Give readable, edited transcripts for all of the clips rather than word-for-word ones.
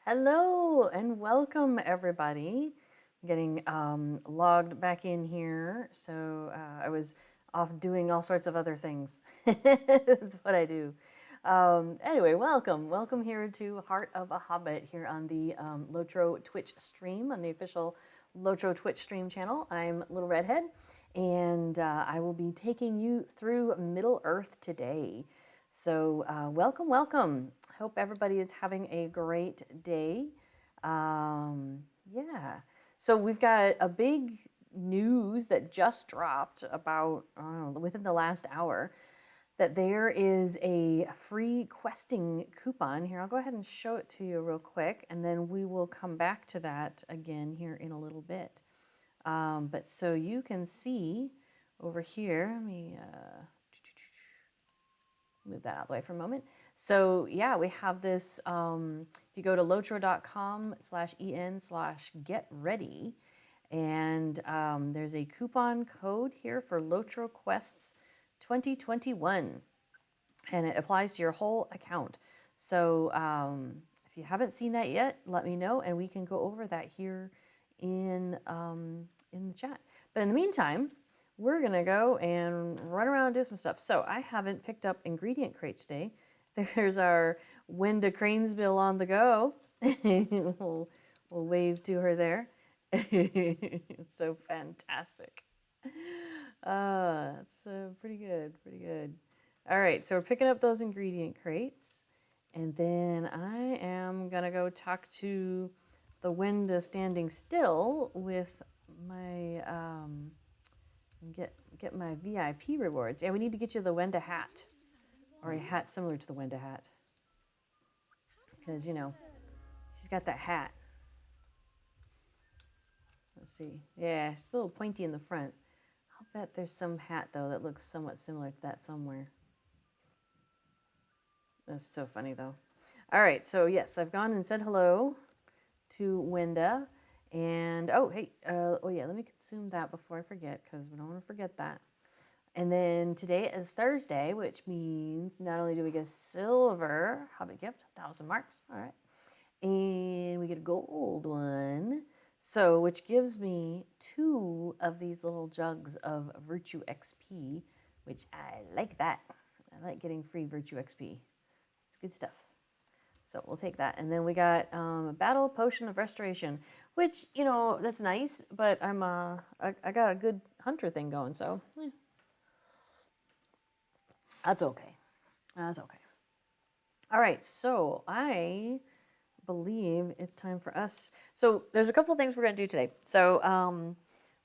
Hello and welcome everybody. I'm getting logged back in here. So I was off doing all sorts of other things. That's what I do. Anyway, welcome here to Heart of a Hobbit here on the Loacher Twitch stream, on the official Loacher Twitch stream channel. I'm Little Redhead, and I will be taking you through Middle Earth today. So welcome. I hope everybody is having a great day. Yeah. So we've got a big news that just dropped about within the last hour, that there is a free questing coupon. Here, I'll go ahead and show it to you real quick, and then we will come back to that again here in a little bit. But so you can see over here, let me move that out of the way for a moment. So yeah, we have this, if you go to loacher.com/en/get ready, and there's a coupon code here for Loacher Quests 2021, and it applies to your whole account. So if you haven't seen that yet, let me know, and we can go over that here in the chat. But in the meantime, we're gonna go and run around and do some stuff. So I haven't picked up ingredient crates today. There's our Wenda Cranesbill on the go. we'll wave to her there. It's so fantastic. It's pretty good. All right, so we're picking up those ingredient crates, and then I am gonna go talk to the Wenda standing still with my get my VIP rewards. Yeah, we need to get you the Wenda hat, or a hat similar to the Wenda hat, because she's got that hat. Let's see. Yeah, still pointy in the front. I'll bet there's some hat though that looks somewhat similar to that somewhere. That's so funny though. All right, so yes, I've gone and said hello to Wenda. And oh yeah, let me consume that before I forget, because we don't want to forget that. And then today is Thursday, which means not only do we get a silver Hobbit gift, 1,000 marks, all right, and we get a gold one, so which gives me 2 of these little jugs of Virtue XP, which I like that. I like getting free Virtue XP. It's good stuff. So we'll take that. And then we got a Battle Potion of Restoration, which, that's nice, but I got a good hunter thing going, so that's okay. That's okay. All right, so I believe it's time for us. So there's a couple of things we're going to do today. So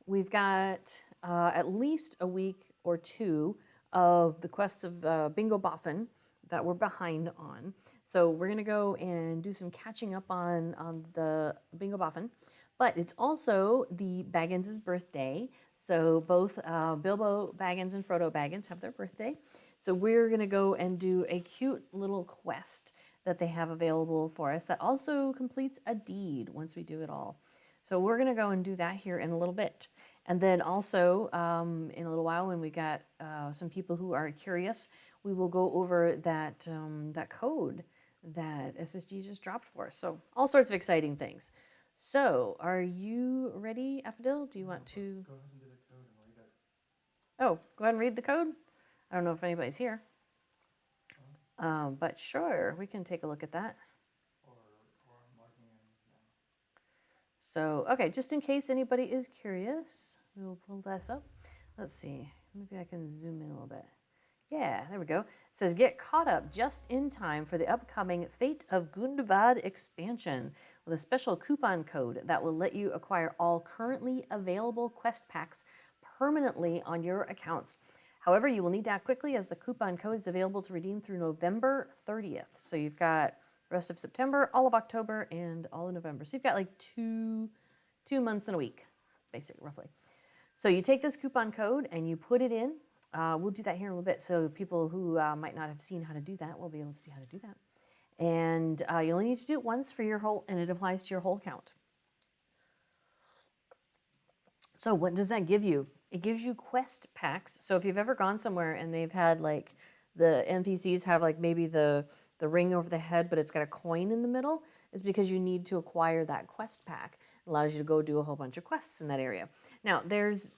we've got at least a week or two of the quests of Bingo Boffin that we're behind on. So we're gonna go and do some catching up on the Bingo Boffin. But it's also the Baggins' birthday. So both Bilbo Baggins and Frodo Baggins have their birthday. So we're gonna go and do a cute little quest that they have available for us that also completes a deed once we do it all. So we're gonna go and do that here in a little bit. And then also in a little while, when we got some people who are curious, we will go over that that code that SSG just dropped for us. So all sorts of exciting things. So are you ready, Affadil? Do you want to? Go ahead and do the code and read it. Oh, go ahead and read the code. I don't know if anybody's here. But sure, we can take a look at that. Or I'm logging in now. So, okay, just in case anybody is curious, we will pull this up. Let's see. Maybe I can zoom in a little bit. Yeah, there we go. It says, get caught up just in time for the upcoming Fate of Gundabad expansion with a special coupon code that will let you acquire all currently available quest packs permanently on your accounts. However, you will need to act quickly, as the coupon code is available to redeem through November 30th. So you've got the rest of September, all of October, and all of November. So you've got like two months and a week, basically, roughly. So you take this coupon code and you put it in. We'll do that here in a little bit, so people who might not have seen how to do that will be able to see how to do that. And you only need to do it once for your whole, and it applies to your whole account. So what does that give you? It gives you quest packs. So if you've ever gone somewhere and they've had like the NPCs have like maybe the the ring over the head, but it's got a coin in the middle, is because you need to acquire that quest pack. It allows you to go do a whole bunch of quests in that area. Now, there's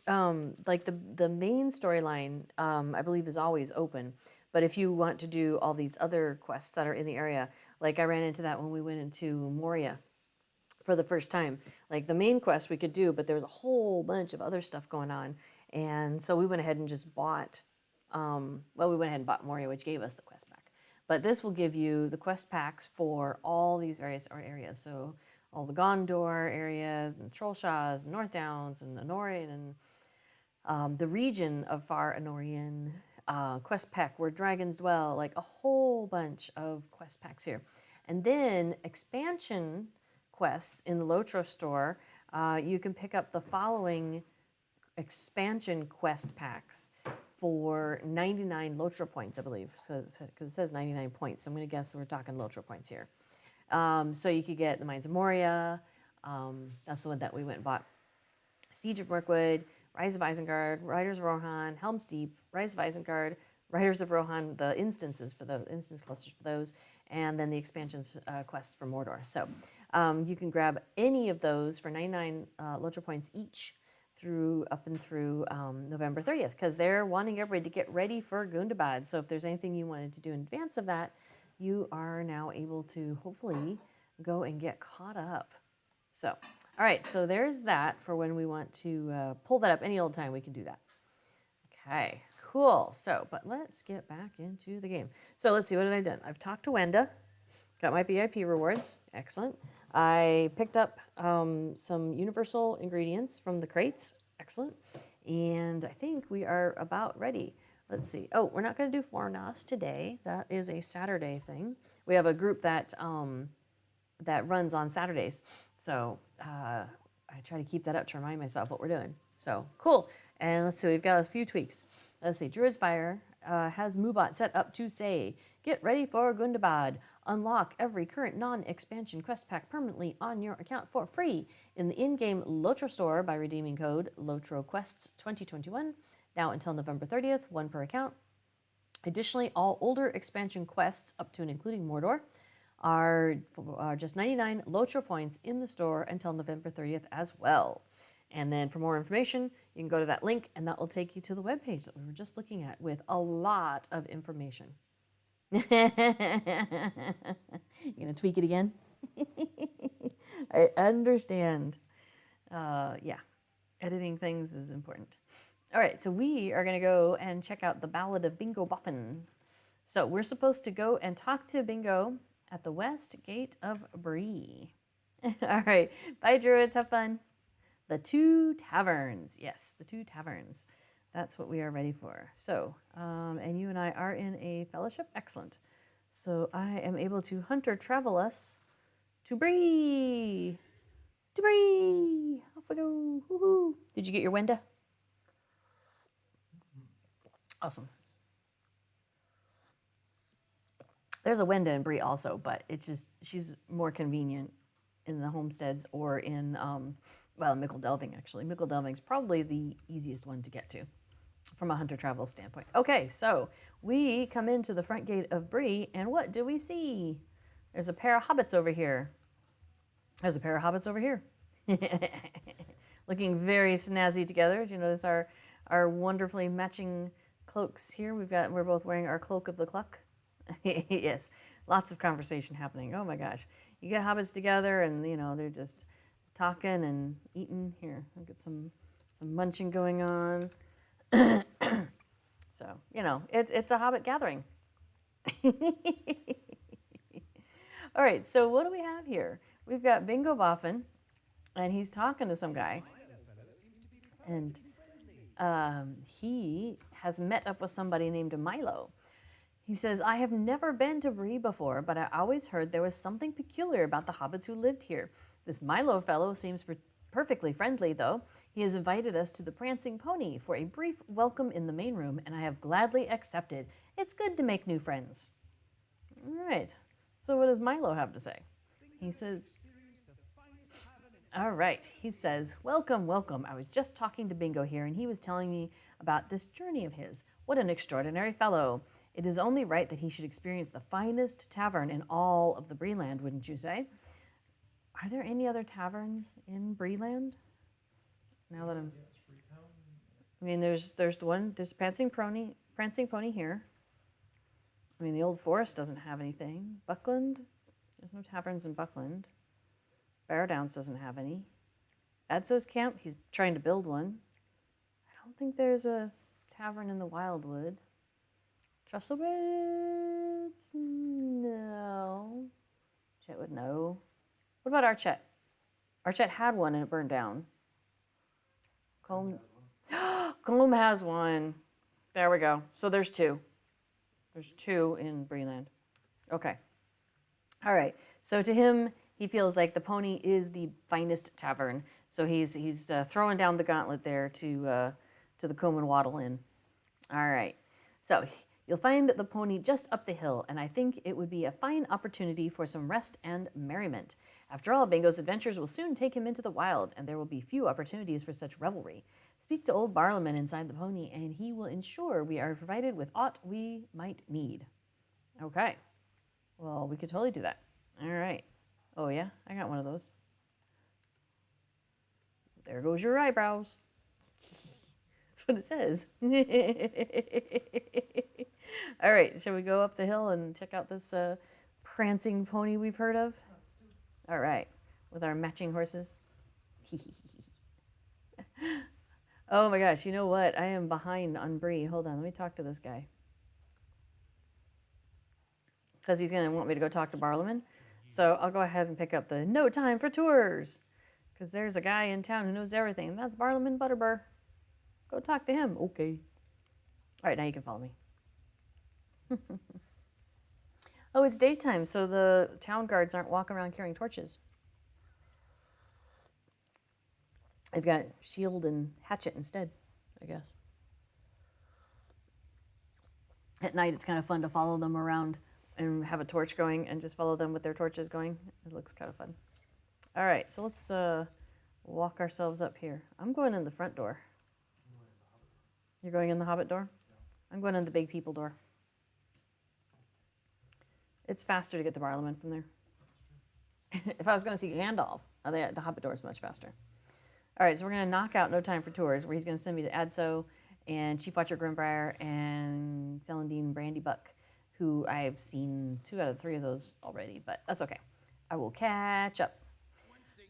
like the main storyline, I believe, is always open. But if you want to do all these other quests that are in the area, like I ran into that when we went into Moria for the first time. Like the main quest we could do, but there was a whole bunch of other stuff going on. And so we went ahead and just bought, we went ahead and bought Moria, which gave us the quest pack. But this will give you the quest packs for all these various areas. So all the Gondor areas, and Trollshaws, and North Downs, and Anorian, and the region of Far Anorian, quest pack where dragons dwell, like a whole bunch of quest packs here. And then expansion quests in the Loacher store, you can pick up the following expansion quest packs for 99 Loacher points, I believe, because it says 99 points. So I'm going to guess we're talking Loacher points here. So you could get the Mines of Moria. That's the one that we went and bought. Siege of Mirkwood, Rise of Isengard, Riders of Rohan, Helm's Deep, Rise of Isengard, Riders of Rohan, the instances for those, instance clusters for those, and then the expansions quests for Mordor. So you can grab any of those for 99 Loacher points each up and through November 30th, because they're wanting everybody to get ready for Gundabad. So if there's anything you wanted to do in advance of that, you are now able to hopefully go and get caught up. So, all right, so there's that for when we want to pull that up any old time, we can do that. Okay, cool. So, but let's get back into the game. So let's see, what did I do? I've talked to Wenda, got my VIP rewards, excellent. I picked up some universal ingredients from the crates, excellent. And I think we are about ready. Let's see. Oh, we're not going to do Fornas today. That is a Saturday thing. We have a group that that runs on Saturdays. So I try to keep that up to remind myself what we're doing. So cool. And let's see, we've got a few tweaks. Let's see, Druid's Fire has Moobot set up to say, get ready for Gundabad. Unlock every current non-expansion quest pack permanently on your account for free in the in-game Loacher store by redeeming code LOTROQuests2021. Now until November 30th, one per account. Additionally, all older expansion quests up to and including Mordor are just 99 Loacher points in the store until November 30th as well. And then for more information, you can go to that link and that will take you to the webpage that we were just looking at with a lot of information. You gonna tweak it again? I understand. Yeah, editing things is important. All right, so we are gonna go and check out the Ballad of Bingo Boffin. So we're supposed to go and talk to Bingo at the west gate of Brie. All right, bye druids, have fun. The two taverns, yes, the two taverns. That's what we are ready for. So, and you and I are in a fellowship, excellent. So I am able to hunter travel us to Brie. To Brie, off we go, woohoo. Did you get your Wenda? Awesome. There's a Wenda in Brie also, but it's just, she's more convenient in the homesteads or in, Mickle Delving, actually. Mickle Delving's probably the easiest one to get to from a hunter travel standpoint. Okay, so we come into the front gate of Brie, and what do we see? There's a pair of hobbits over here. There's a pair of hobbits over here. Looking very snazzy together. Did you notice our wonderfully matching cloaks here? We're both wearing our cloak of the cluck. Yes, lots of conversation happening. Oh my gosh. You get hobbits together and, they're just talking and eating. Here, I'll get some munching going on. So, it's a hobbit gathering. All right, so what do we have here? We've got Bingo Boffin, and he's talking to some guy. And he has met up with somebody named Milo. He says, I have never been to Brie before, but I always heard there was something peculiar about the hobbits who lived here. This Milo fellow seems perfectly friendly, though. He has invited us to the Prancing Pony for a brief welcome in the main room, and I have gladly accepted. It's good to make new friends. All right. So what does Milo have to say? He says, all right. He says, welcome, welcome. I was just talking to Bingo here, and he was telling me about this journey of his. What an extraordinary fellow. It is only right that he should experience the finest tavern in all of the Breeland, wouldn't you say? Are there any other taverns in Breeland? Now that I'm, Yeah, it's Freetown. I mean, there's the one. There's Prancing Pony here. I mean, the Old Forest doesn't have anything. Buckland, there's no taverns in Buckland. Barrow Downs doesn't have any. Adso's Camp, he's trying to build one. I don't think there's a tavern in the Wildwood. Trestlebridge? No. Chet would know. What about Archet? Archet had one and it burned down. Colm Colm has one. There we go. So there's two. There's two in Breeland. Okay. All right. So to him, he feels like the Pony is the finest tavern. So he's throwing down the gauntlet there to the Comb and Waddle Inn. All right. So you'll find the Pony just up the hill, and I think it would be a fine opportunity for some rest and merriment. After all, Bingo's adventures will soon take him into the wild, and there will be few opportunities for such revelry. Speak to old Barlowman inside the Pony, and he will ensure we are provided with aught we might need. Okay. Well, we could totally do that. All right. Oh, yeah? I got one of those. There goes your eyebrows. That's what it says. All right. Shall we go up the hill and check out this prancing pony we've heard of? All right. With our matching horses. Oh, my gosh. You know what? I am behind on Brie. Hold on. Let me talk to this guy. Because he's going to want me to go talk to Barlowman. So I'll go ahead and pick up the no time for tours. Because there's a guy in town who knows everything. And that's Barlowman Butterbur. Go talk to him. Okay. All right, now you can follow me. Oh, it's daytime, so the town guards aren't walking around carrying torches. They've got shield and hatchet instead, I guess. At night, it's kind of fun to follow them around and have a torch going and just follow them with their torches going. It looks kind of fun. All right, so let's walk ourselves up here. I'm going in the front door. You're going in the Hobbit door? I'm going in the big people door. It's faster to get to Barlowman from there. If I was going to see Gandalf, the Hobbit door is much faster. All right, so we're going to knock out No Time for Tours, where he's going to send me to Adso and Chief Watcher Grimbrier and Celandine Brandy Buck, who I've seen 2 out of 3 of those already, but that's okay. I will catch up.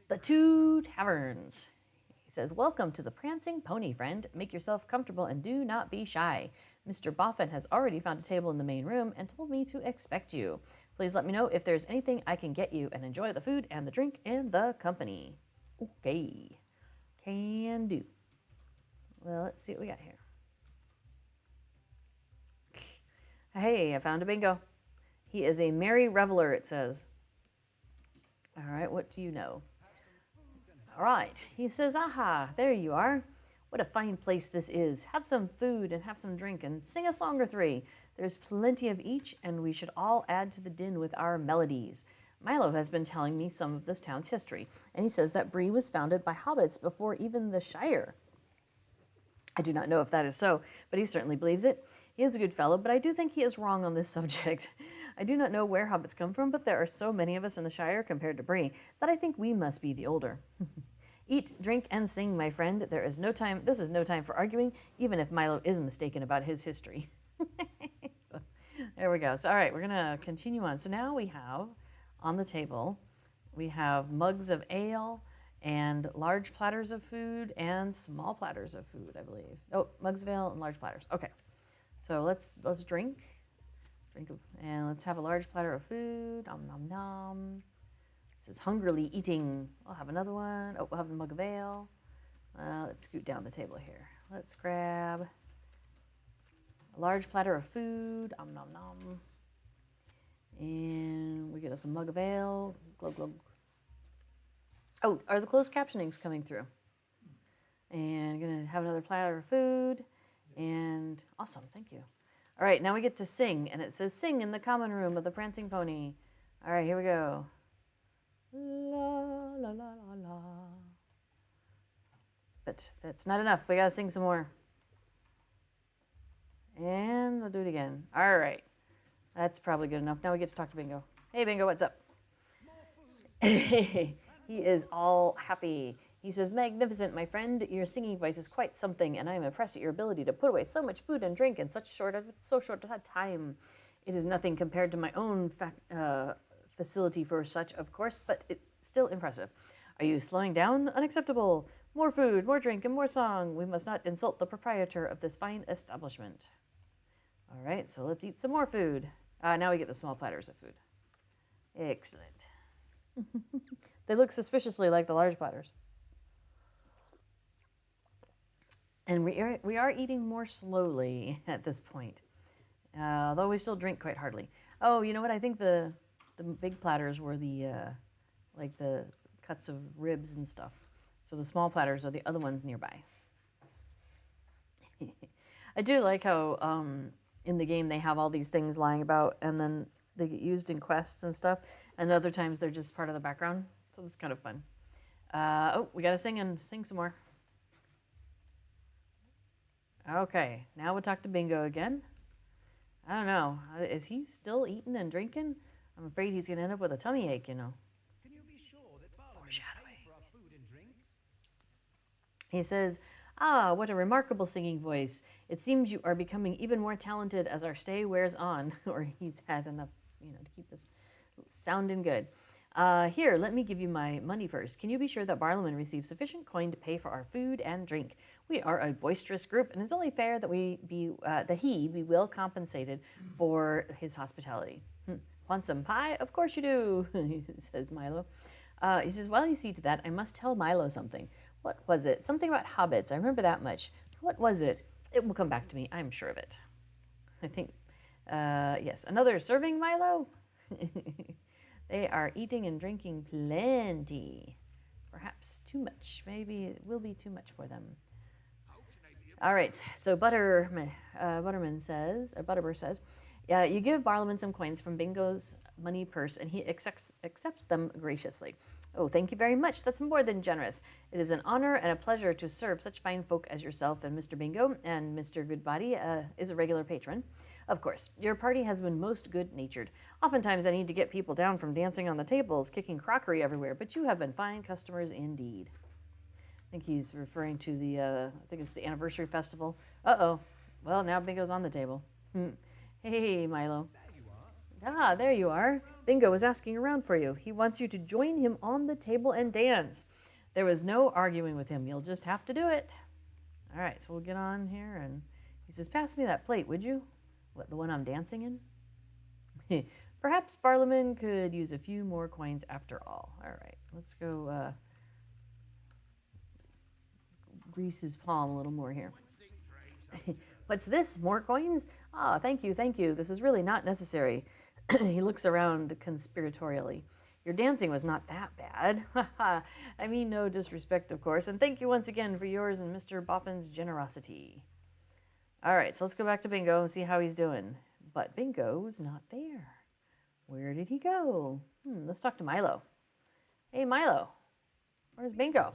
The 2 taverns. He says, welcome to the Prancing Pony, friend. Make yourself comfortable and do not be shy. Mr. Boffin has already found a table in the main room and told me to expect you. Please let me know if there's anything I can get you and enjoy the food and the drink and the company. Okay. Can do. Well, let's see what we got here. Hey, I found a bingo. He is a merry reveler, it says. All right, what do you know? All right, he says, aha, there you are. What a fine place this is. Have some food and have some drink and sing a song or 3. There's plenty of each, and we should all add to the din with our melodies. Milo has been telling me some of this town's history, and he says that Brie was founded by hobbits before even the Shire. I do not know if that is so, but he certainly believes it. He is a good fellow, but I do think he is wrong on this subject. I do not know where hobbits come from, but there are so many of us in the Shire compared to Brie that I think we must be the older. Eat, drink, and sing, my friend. This is no time for arguing, even if Milo is mistaken about his history. So, there we go. So, all right, we're going to continue on. So now we have on the table, we have mugs of ale and large platters of food and small platters of food, I believe. Oh, mugs of ale and large platters. Okay. So let's drink, and let's have a large platter of food. Nom nom nom. It says hungrily eating. I'll have another one. Oh, we'll have a mug of ale. Let's scoot down the table here. Let's grab a large platter of food. Nom nom nom. And we get us a mug of ale. Glug glug. Oh, are the closed captionings coming through? And gonna have another platter of food. And awesome, thank you. All right, now we get to sing, and it says sing in the common room of the Prancing Pony. All right, here we go. La la la la la. But that's not enough. We gotta sing some more. And I'll do it again. All right. That's probably good enough. Now we get to talk to Bingo. Hey, Bingo, what's up? He is all happy. He says, "Magnificent, my friend. Your singing voice is quite something, and I am impressed at your ability to put away so much food and drink in so short a time. It is nothing compared to my own facility for such, of course, but it's still impressive. Are you slowing down? Unacceptable. More food, more drink, and more song. We must not insult the proprietor of this fine establishment." All right, so let's eat some more food. Now we get the small platters of food. Excellent. They look suspiciously like the large platters. And we are eating more slowly at this point, although we still drink quite hardly. Oh, you know what? I think the big platters were the like the cuts of ribs and stuff. So the small platters are the other ones nearby. I do like how in the game they have all these things lying about, and then they get used in quests and stuff, and other times they're just part of the background. So that's kind of fun. Oh, we gotta sing some more. Okay, now we'll talk to Bingo again. I don't know. Is he still eating and drinking? I'm afraid he's gonna end up with a tummy ache, you know. Can you be sure that Foreshadowing. for our food and drink? He says, "Ah, what a remarkable singing voice. It seems you are becoming even more talented as our stay wears on," or he's had enough, to keep us sounding good. "Here, let me give you my money first. Can you be sure that Barlowman receives sufficient coin to pay for our food and drink? We are a boisterous group, and it's only fair that he be well compensated for his hospitality." "Want some pie? Of course you do," says Milo. He says, "While you see to that, I must tell Milo something. What was it? Something about hobbits. I remember that much. What was it? It will come back to me. I'm sure of it." I think, yes, another serving, Milo? They are eating and drinking plenty. Perhaps too much. Maybe it will be too much for them. All right, so Butterbur says, "Yeah, you give Barlowman some coins from Bingo's money purse, and he accepts them graciously." "Oh, thank you very much. That's more than generous. It is an honor and a pleasure to serve such fine folk as yourself and Mr. Bingo, and Mr. Goodbody is a regular patron. Of course, your party has been most good-natured. Oftentimes I need to get people down from dancing on the tables, kicking crockery everywhere, but you have been fine customers indeed." I think he's referring to I think it's the anniversary festival. Uh-oh. Well, now Bingo's on the table. Hey, Milo. Ah, there you are. Bingo was asking around for you. He wants you to join him on the table and dance. There was no arguing with him. You'll just have to do it. All right, so we'll get on here, and he says, "Pass me that plate, would you?" "What, the one I'm dancing in?" "Perhaps Barlowman could use a few more coins after all." All right, let's go grease his palm a little more here. "What's this? More coins? Ah, thank you, thank you. This is really not necessary." He looks around conspiratorially. "Your dancing was not that bad. I mean no disrespect, of course, and thank you once again for yours and Mr. Boffin's generosity." All right, so let's go back to Bingo and see how he's doing. But Bingo's not there. Where did he go? Let's talk to Milo. Hey, Milo. Where's Bingo?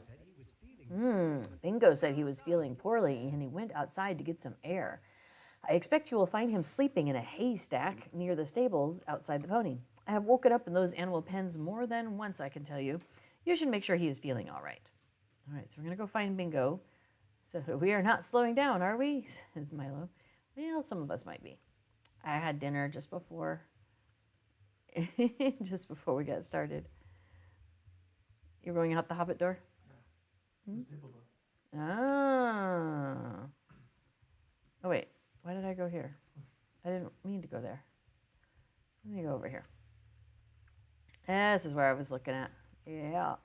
Bingo said he was feeling poorly, and he went outside to get some air. I expect you will find him sleeping in a haystack near the stables outside the pony. I have woken up in those animal pens more than once, I can tell you. You should make sure he is feeling all right. All right, so we're going to go find Bingo. So we are not slowing down, are we? Says Milo. Well, some of us might be. I had dinner just before we got started. You're going out the Hobbit door? The stable door. Ah. Oh, wait. Why did I go here? I didn't mean to go there. Let me go over here. This is where I was looking at. Yeah.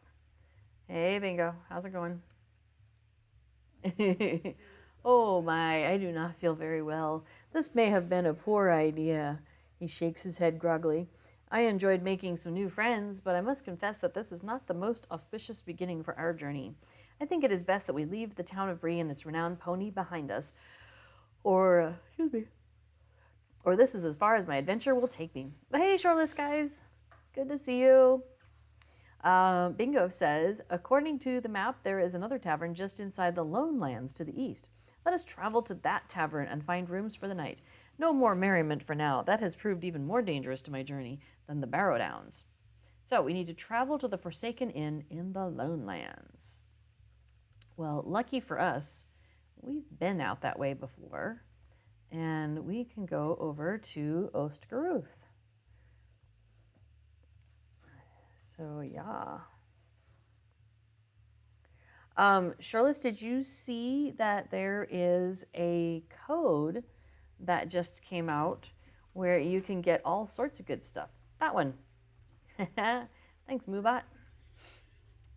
Hey, Bingo. How's it going? Oh, my. I do not feel very well. This may have been a poor idea. He shakes his head groggily. I enjoyed making some new friends, but I must confess that this is not the most auspicious beginning for our journey. I think it is best that we leave the town of Brie and its renowned pony behind us. Or this is as far as my adventure will take me. But hey, Shoreless guys. Good to see you. Bingo says, according to the map, there is another tavern just inside the Lone Lands to the east. Let us travel to that tavern and find rooms for the night. No more merriment for now. That has proved even more dangerous to my journey than the Barrow Downs. So we need to travel to the Forsaken Inn in the Lone Lands. Well, lucky for us, we've been out that way before, and we can go over to Ostgaruth. So yeah. Charlotte, did you see that there is a code that just came out where you can get all sorts of good stuff? That one. Thanks, Moobot.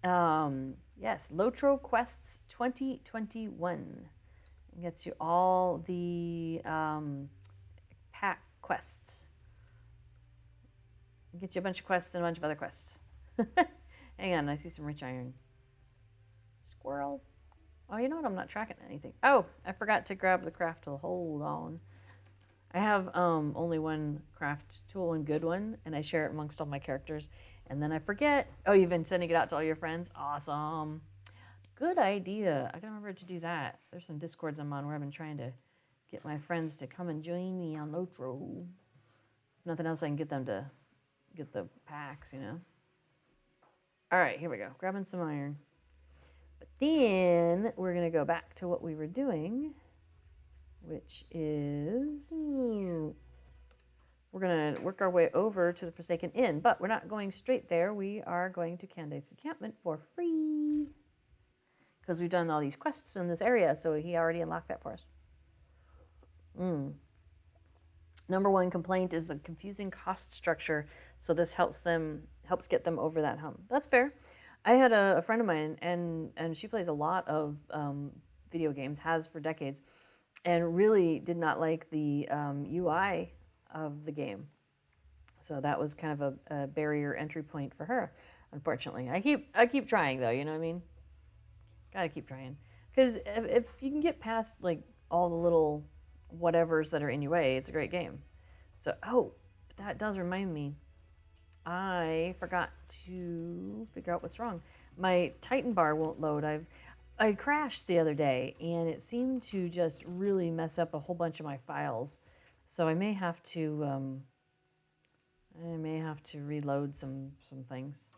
Yes, Lotro Quests 2021. It gets you all the pack quests. Get you a bunch of quests and a bunch of other quests. Hang on, I see some rich iron. Squirrel. Oh, you know what? I'm not tracking anything. Oh, I forgot to grab the craft tool. Hold on. I have only one craft tool, one good one, and I share it amongst all my characters. And then I forget. Oh, you've been sending it out to all your friends? Awesome. Good idea. I gotta remember to do that. There's some Discords I'm on where I've been trying to get my friends to come and join me on Lotro. If nothing else, I can get them to get the packs, you know. All right, here we go. Grabbing some iron. But then we're gonna go back to what we were doing, which is we're gonna work our way over to the Forsaken Inn, but we're not going straight there. We are going to Candace's encampment for free because we've done all these quests in this area, so he already unlocked that for us. Number one complaint is the confusing cost structure, so this helps get them over that hump. That's fair. I had a friend of mine, and she plays a lot of video games, has for decades, and really did not like the UI of the game. So that was kind of a barrier entry point for her, unfortunately. I keep trying though, you know what I mean? Gotta keep trying. Because if you can get past like all the little whatevers that are in your way, it's a great game. So, that does remind me. I forgot to figure out what's wrong. My Titan bar won't load. I crashed the other day, and it seemed to just really mess up a whole bunch of my files. So I may have to reload some things.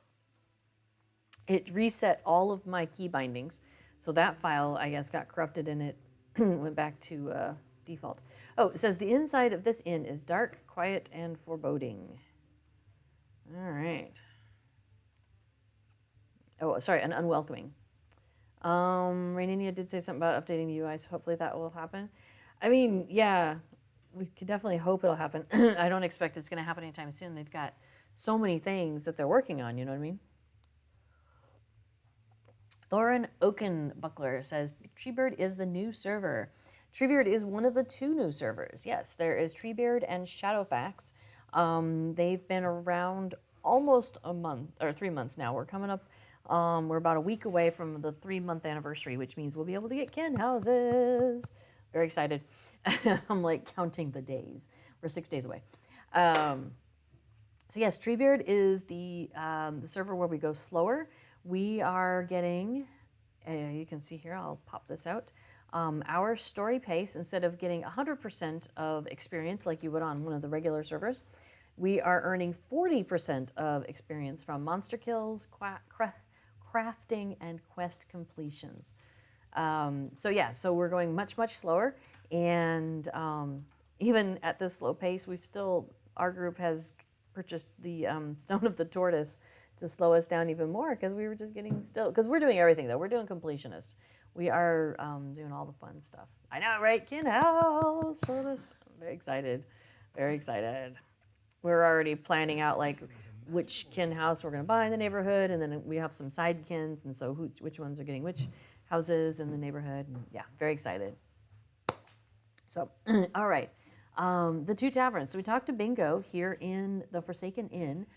It reset all of my key bindings, so that file I guess got corrupted and it went back to default. Oh, it says the inside of this inn is dark, quiet, and foreboding. All right. Oh, sorry, and unwelcoming. Raininia did say something about updating the UI, so hopefully that will happen. I mean, yeah, we could definitely hope it'll happen. I don't expect it's going to happen anytime soon. They've got so many things that they're working on, you know what I mean? Thorin Oakenbuckler says, Treebeard is the new server. Treebeard is one of the 2 new servers. Yes, there is Treebeard and Shadowfax. They've been around almost a month, or 3 months now. We're coming up, we're about a week away from the 3-month anniversary, which means we'll be able to get kin houses. Very excited. I'm like counting the days. We're 6 days away. So yes, Treebeard is the server where we go slower. We are getting, you can see here, I'll pop this out, our story pace, instead of getting 100% of experience like you would on one of the regular servers, we are earning 40% of experience from monster kills, crafting, and quest completions. So we're going much, much slower, and even at this slow pace, our group has purchased the Stone of the Tortoise to slow us down even more, because we were just getting still. Because we're doing everything, though. We're doing completionist. We are doing all the fun stuff. I know, right? Kin house. So this, very excited. Very excited. We're already planning out, like, which kin house we're going to buy in the neighborhood, and then we have some side kins, and so which ones are getting which houses in the neighborhood. And yeah, very excited. So, all right. The 2 taverns. So we talked to Bingo here in the Forsaken Inn,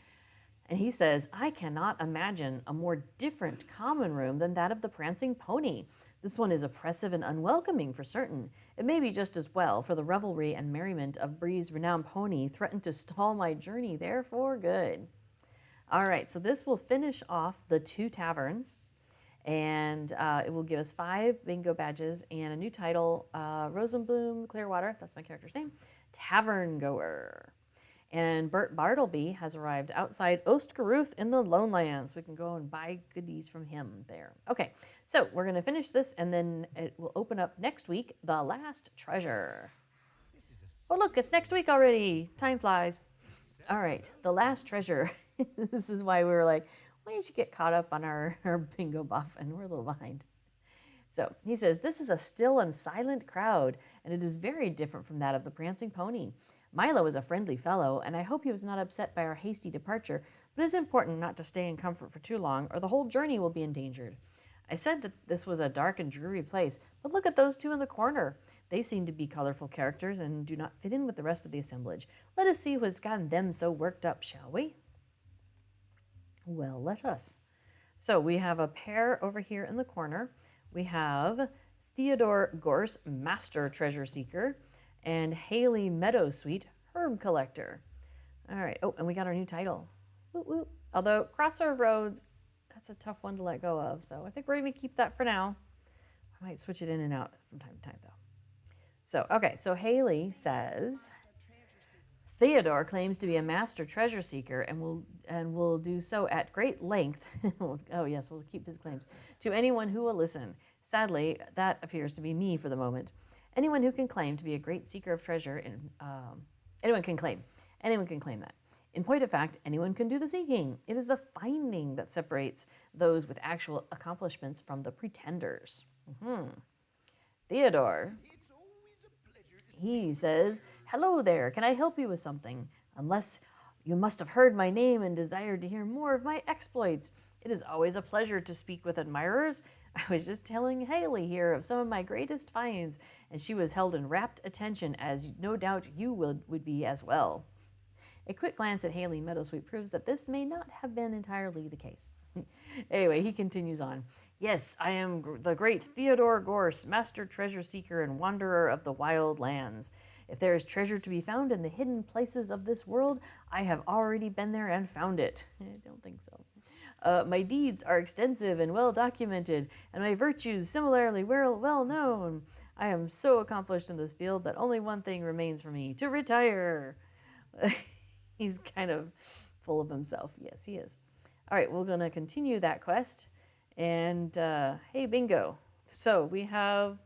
and he says, I cannot imagine a more different common room than that of the Prancing Pony. This one is oppressive and unwelcoming for certain. It may be just as well, for the revelry and merriment of Brie's renowned pony threatened to stall my journey there for good. All right, so this will finish off the 2 taverns. And it will give us 5 bingo badges and a new title, Rosenbloom Clearwater, that's my character's name, Tavern Goer. And Bert Bartleby has arrived outside Ostgaruth in the Lonelands. We can go and buy goodies from him there. Okay, so we're going to finish this, and then it will open up next week, The Last Treasure. Oh, look, it's next week already. Time flies. All right, The Last Treasure. This is why we were like, why don't you get caught up on our Bingo Boffin? We're a little behind. So he says, this is a still and silent crowd, and it is very different from that of the Prancing Pony. Milo is a friendly fellow, and I hope he was not upset by our hasty departure, but it is important not to stay in comfort for too long, or the whole journey will be endangered. I said that this was a dark and dreary place, but look at those 2 in the corner. They seem to be colorful characters and do not fit in with the rest of the assemblage. Let us see what's gotten them so worked up, shall we? Well, let us. So we have a pair over here in the corner. We have Theodore Gorse, Master Treasure Seeker, and Haley Meadowsweet, Herb Collector. All right. Oh, and we got our new title. Whoop, whoop. Although Crosser of Roads, that's a tough one to let go of. So I think we're going to keep that for now. I might switch it in and out from time to time, though. So, okay. So Haley says, Theodore claims to be a master treasure seeker and will do so at great length. Oh, yes, we'll keep his claims. To anyone who will listen. Sadly, that appears to be me for the moment. Anyone who can claim to be a great seeker of treasure, anyone can claim that. In point of fact, anyone can do the seeking. It is the finding that separates those with actual accomplishments from the pretenders. Theodore, he says, hello there, can I help you with something? Unless you must have heard my name and desired to hear more of my exploits. It is always a pleasure to speak with admirers. I was just telling Haley here of some of my greatest finds, and she was held in rapt attention, as no doubt you would be as well. A quick glance at Haley Meadowsweet proves that this may not have been entirely the case. Anyway, he continues on. Yes, I am the great Theodore Gorse, Master Treasure Seeker and Wanderer of the Wild Lands. If there is treasure to be found in the hidden places of this world, I have already been there and found it. I don't think so. My deeds are extensive and well documented, and my virtues similarly well known. I am so accomplished in this field that only one thing remains for me, to retire. He's kind of full of himself. Yes, he is. All right, we're going to continue that quest. And hey, bingo. So we have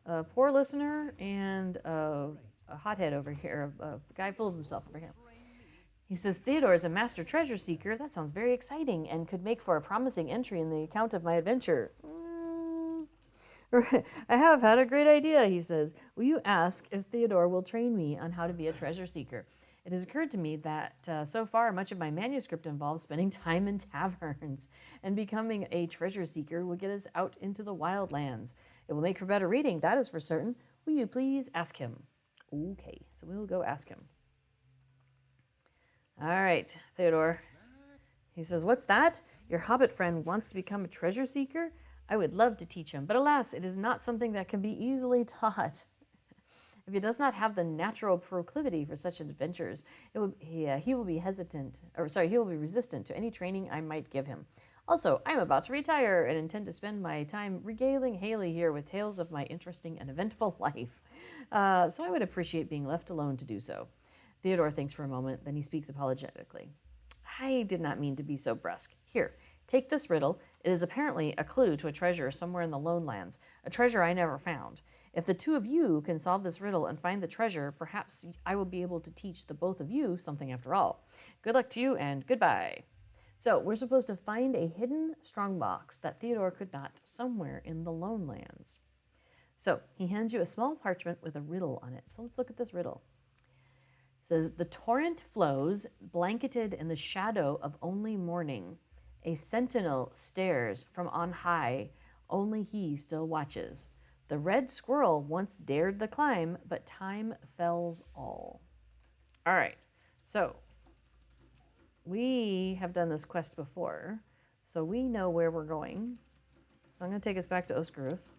a poor listener and a hothead over here, a guy full of himself over here. He says, Theodore is a master treasure seeker. That sounds very exciting and could make for a promising entry in the account of my adventure. I have had a great idea, he says. Will you ask if Theodore will train me on how to be a treasure seeker? It has occurred to me that so far much of my manuscript involves spending time in taverns, and becoming a treasure seeker will get us out into the wild lands. It will make for better reading, that is for certain. Will you please ask him? Okay, so we will go ask him. All right, Theodore. He says, what's that? Your Hobbit friend wants to become a treasure seeker? I would love to teach him, but alas, it is not something that can be easily taught. If he does not have the natural proclivity for such adventures, he will be resistant to any training I might give him. Also, I'm about to retire and intend to spend my time regaling Haley here with tales of my interesting and eventful life. So I would appreciate being left alone to do so. Theodore thinks for a moment, then he speaks apologetically. I did not mean to be so brusque. Here, take this riddle. It is apparently a clue to a treasure somewhere in the Lone Lands, a treasure I never found. If the 2 of you can solve this riddle and find the treasure, perhaps I will be able to teach the both of you something after all. Good luck to you, and goodbye. So we're supposed to find a hidden strongbox that Theodore could not somewhere in the Lone Lands. So he hands you a small parchment with a riddle on it. So let's look at this riddle. It says, the torrent flows, blanketed in the shadow of only morning. A sentinel stares from on high, only he still watches. The red squirrel once dared the climb, but time fells all. All right, so we have done this quest before, so we know where we're going. So I'm going to take us back to Ostgaruth.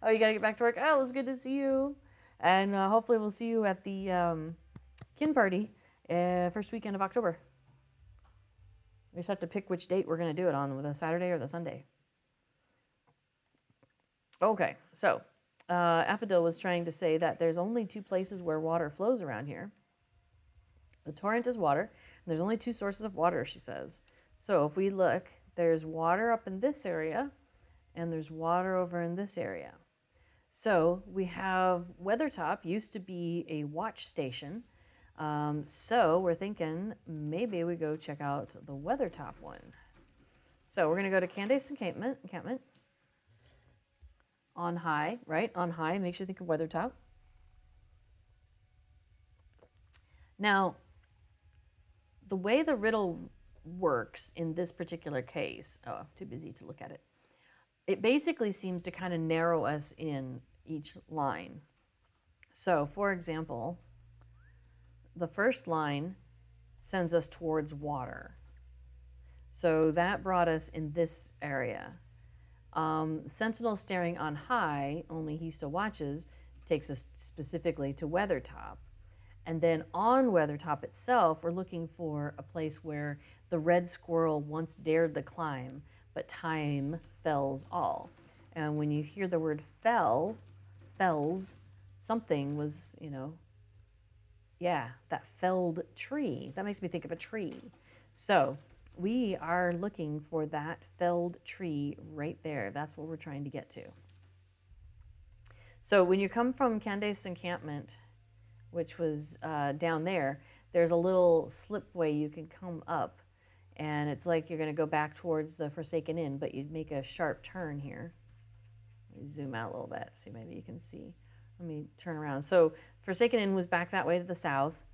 Oh, you got to get back to work? Oh, it was good to see you. And hopefully we'll see you at the kin party first weekend of October. We just have to pick which date we're going to do it on, with the Saturday or the Sunday. Okay, so Apodil was trying to say that there's only two places where water flows around here. The torrent is water, and there's only two sources of water, she says. So if we look, there's water up in this area, and there's water over in this area. So we have Weathertop used to be a watch station. So we're thinking maybe we go check out the Weathertop one. So we're going to go to Candace Encampment. On high, right? On high makes you think of Weathertop. Now, the way the riddle works in this particular case, oh, too busy to look at it. It basically seems to kind of narrow us in each line. So, for example, the first line sends us towards water. So that brought us in this area. Sentinel staring on high, only he still watches, takes us specifically to Weathertop. And then on Weathertop itself, we're looking for a place where the red squirrel once dared the climb, but time fells all. And when you hear the word fells, something was, that felled tree. That makes me think of a tree. So we are looking for that felled tree right there. That's what we're trying to get to. So when you come from Candace Encampment, which was down there, there's a little slipway you can come up, and it's like you're going to go back towards the Forsaken Inn, but you'd make a sharp turn here. Let me zoom out a little bit so maybe you can see. Let me turn around. So Forsaken Inn was back that way to the south.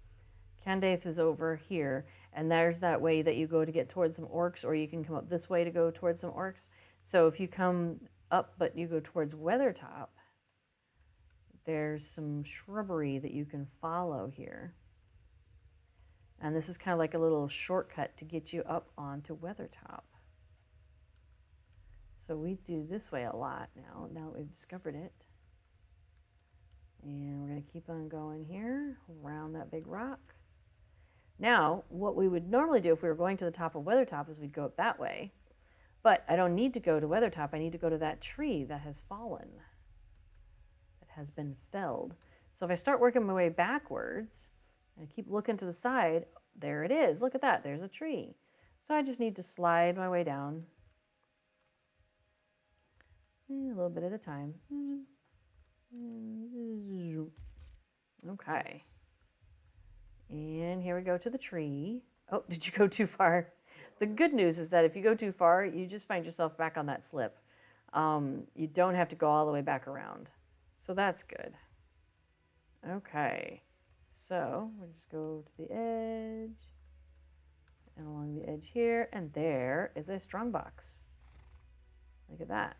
Candace is over here, and there's that way that you go to get towards some orcs, or you can come up this way to go towards some orcs. So if you come up but you go towards Weathertop, there's some shrubbery that you can follow here. And this is kind of like a little shortcut to get you up onto Weathertop. So we do this way a lot now that we've discovered it. And we're going to keep on going here, around that big rock. Now, what we would normally do if we were going to the top of Weathertop is we'd go up that way. But I don't need to go to Weathertop. I need to go to that tree that has fallen, that has been felled. So if I start working my way backwards, and I keep looking to the side, there it is. Look at that. There's a tree. So I just need to slide my way down a little bit at a time. Okay. And here we go to the tree. Oh, did you go too far? The good news is that if you go too far, you just find yourself back on that slip. You don't have to go all the way back around. So that's good. Okay. So we'll just go to the edge and along the edge here, and there is a strongbox. Look at that.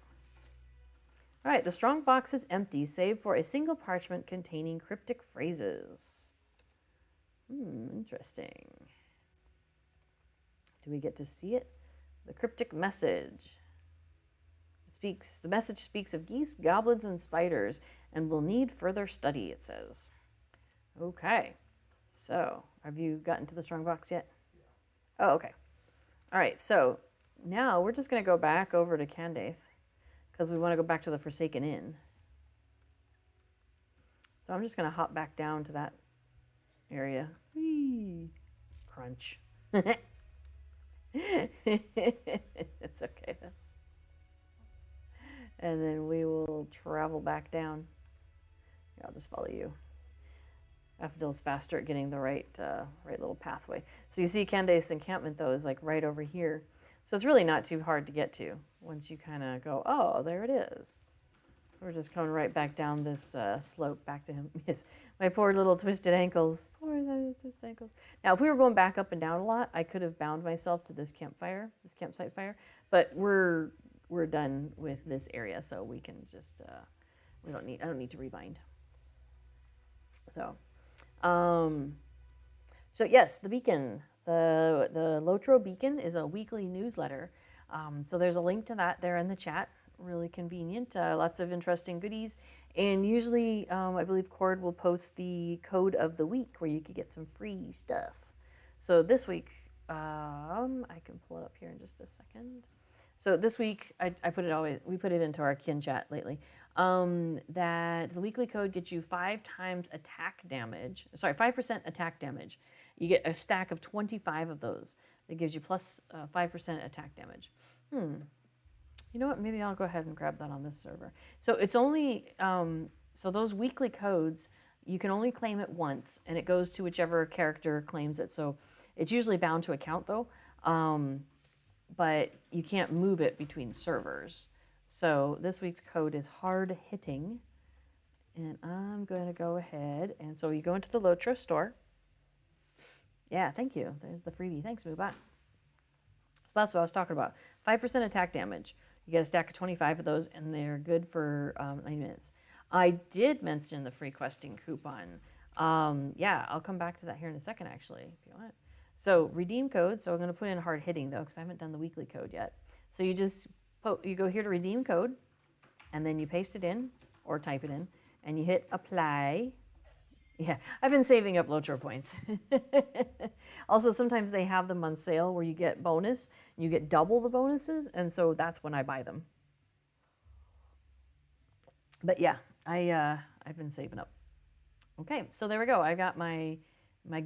All right, the strongbox is empty, save for a single parchment containing cryptic phrases. Interesting. Do we get to see it? The cryptic message. The message speaks of geese, goblins, and spiders, and will need further study, it says. Okay. So, have you gotten to the strongbox yet? Oh, okay. All right, so now we're just going to go back over to Candace because we want to go back to the Forsaken Inn. So I'm just going to hop back down to that area. Whee! Crunch. It's okay then. And then we will travel back down. Yeah, I'll just follow you. Apodil's faster at getting the right little pathway. So you see Candace Encampment, though, is like right over here. So it's really not too hard to get to once you kind of go, oh, there it is. We're just coming right back down this slope back to him. Yes, my poor little twisted ankles. Poor twisted ankles. Now, if we were going back up and down a lot, I could have bound myself to this campsite fire. But we're done with this area, so we can just I don't need to rebind. So, yes, the beacon, the Lotro Beacon is a weekly newsletter. So there's a link to that there in the chat. Really convenient. Lots of interesting goodies. And usually, I believe Cord will post the code of the week where you could get some free stuff. So this week, I can pull it up here in just a second. So this week, I put it always, we put it into our kin chat lately, that the weekly code gets you 5 times attack damage, sorry, 5% attack damage. You get a stack of 25 of those. That gives you plus 5% attack damage. You know what, maybe I'll go ahead and grab that on this server. So it's only, so those weekly codes, you can only claim it once, and it goes to whichever character claims it. So it's usually bound to account though. But you can't move it between servers. So this week's code is hard hitting. And I'm going to go ahead. And so you go into the Loacher store. Yeah, thank you. There's the freebie. Thanks, Moobot. So that's what I was talking about. 5% attack damage. You get a stack of 25 of those, and they're good for 90 minutes. I did mention the free questing coupon. Yeah, I'll come back to that here in a second, actually, if you want. So redeem code. So I'm going to put in hard hitting though, because I haven't done the weekly code yet. So you just you go here to redeem code, and then you paste it in or type it in, and you hit apply. Yeah, I've been saving up Loacher points. Also, sometimes they have them on sale where you get bonus, and you get double the bonuses, and so that's when I buy them. But yeah, I've been saving up. Okay, so there we go. I got my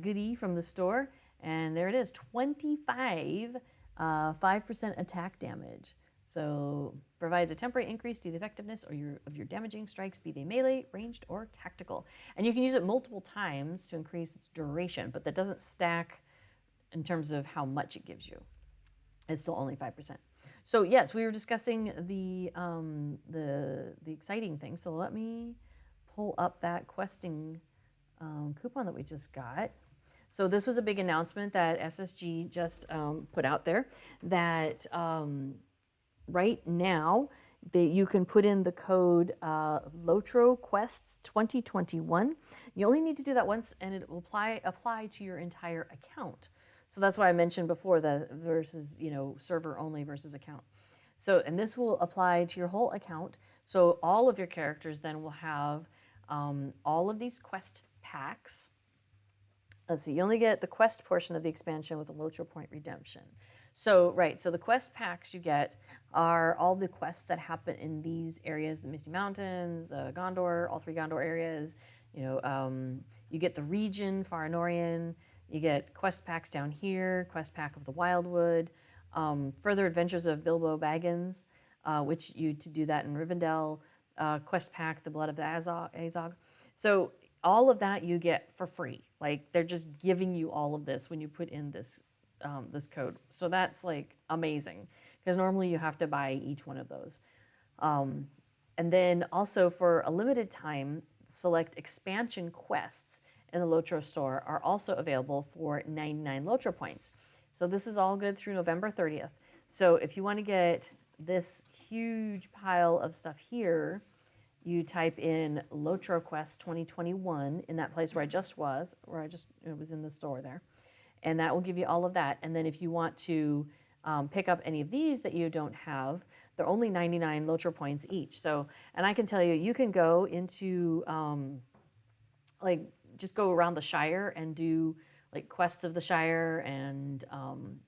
goodie from the store. And there it is, 25, 5% attack damage. So provides a temporary increase to the effectiveness of your damaging strikes, be they melee, ranged, or tactical. And you can use it multiple times to increase its duration, but that doesn't stack in terms of how much it gives you. It's still only 5%. So yes, we were discussing the exciting thing. So let me pull up that questing coupon that we just got. So this was a big announcement that SSG just put out there, that right now you can put in the code Loacher Quests 2021. You only need to do that once, and it will apply to your entire account. So that's why I mentioned before the versus server only versus account. So, and this will apply to your whole account. So all of your characters then will have all of these quest packs. Let's see, you only get the quest portion of the expansion with the Loacher Point redemption. So, right, so the quest packs you get are all the quests that happen in these areas, the Misty Mountains, Gondor, all 3 Gondor areas. You get the region, Farinorian. You get quest packs down here, quest pack of the Wildwood, Further Adventures of Bilbo Baggins, which to do that in Rivendell, quest pack, the Blood of the Azog. So all of that you get for free. Like, they're just giving you all of this when you put in this this code. So that's like amazing, because normally you have to buy each one of those. And then also for a limited time, select expansion quests in the Loacher store are also available for 99 Loacher points. So this is all good through November 30th. So if you want to get this huge pile of stuff here, you type in Loacher Quest 2021 in that place where it was in the store there. And that will give you all of that. And then if you want to pick up any of these that you don't have, they're only 99 Loacher points each. So, and I can tell you, you can go into, just go around the Shire and do like quests of the Shire and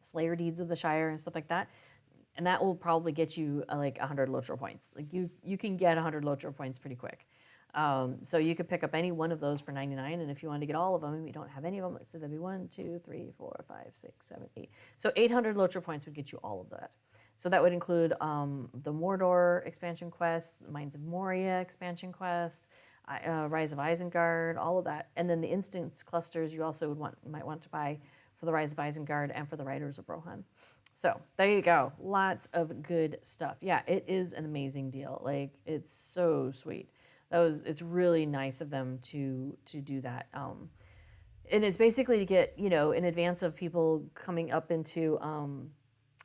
Slayer deeds of the Shire and stuff like that. And that will probably get you like 100 Loacher points. Like you can get 100 Loacher points pretty quick. So you could pick up any one of those for 99, and if you want to get all of them, and we don't have any of them, so that'd be 1, 2, 3, 4, 5, 6, 7, 8. So 800 Loacher points would get you all of that. So that would include the Mordor expansion quests, the Mines of Moria expansion quests, Rise of Isengard, all of that. And then the instance clusters you also might want to buy for the Rise of Isengard and for the Riders of Rohan. So there you go. Lots of good stuff. Yeah, it is an amazing deal. Like, it's so sweet. It's really nice of them to do that. And it's basically to get, in advance of people coming up into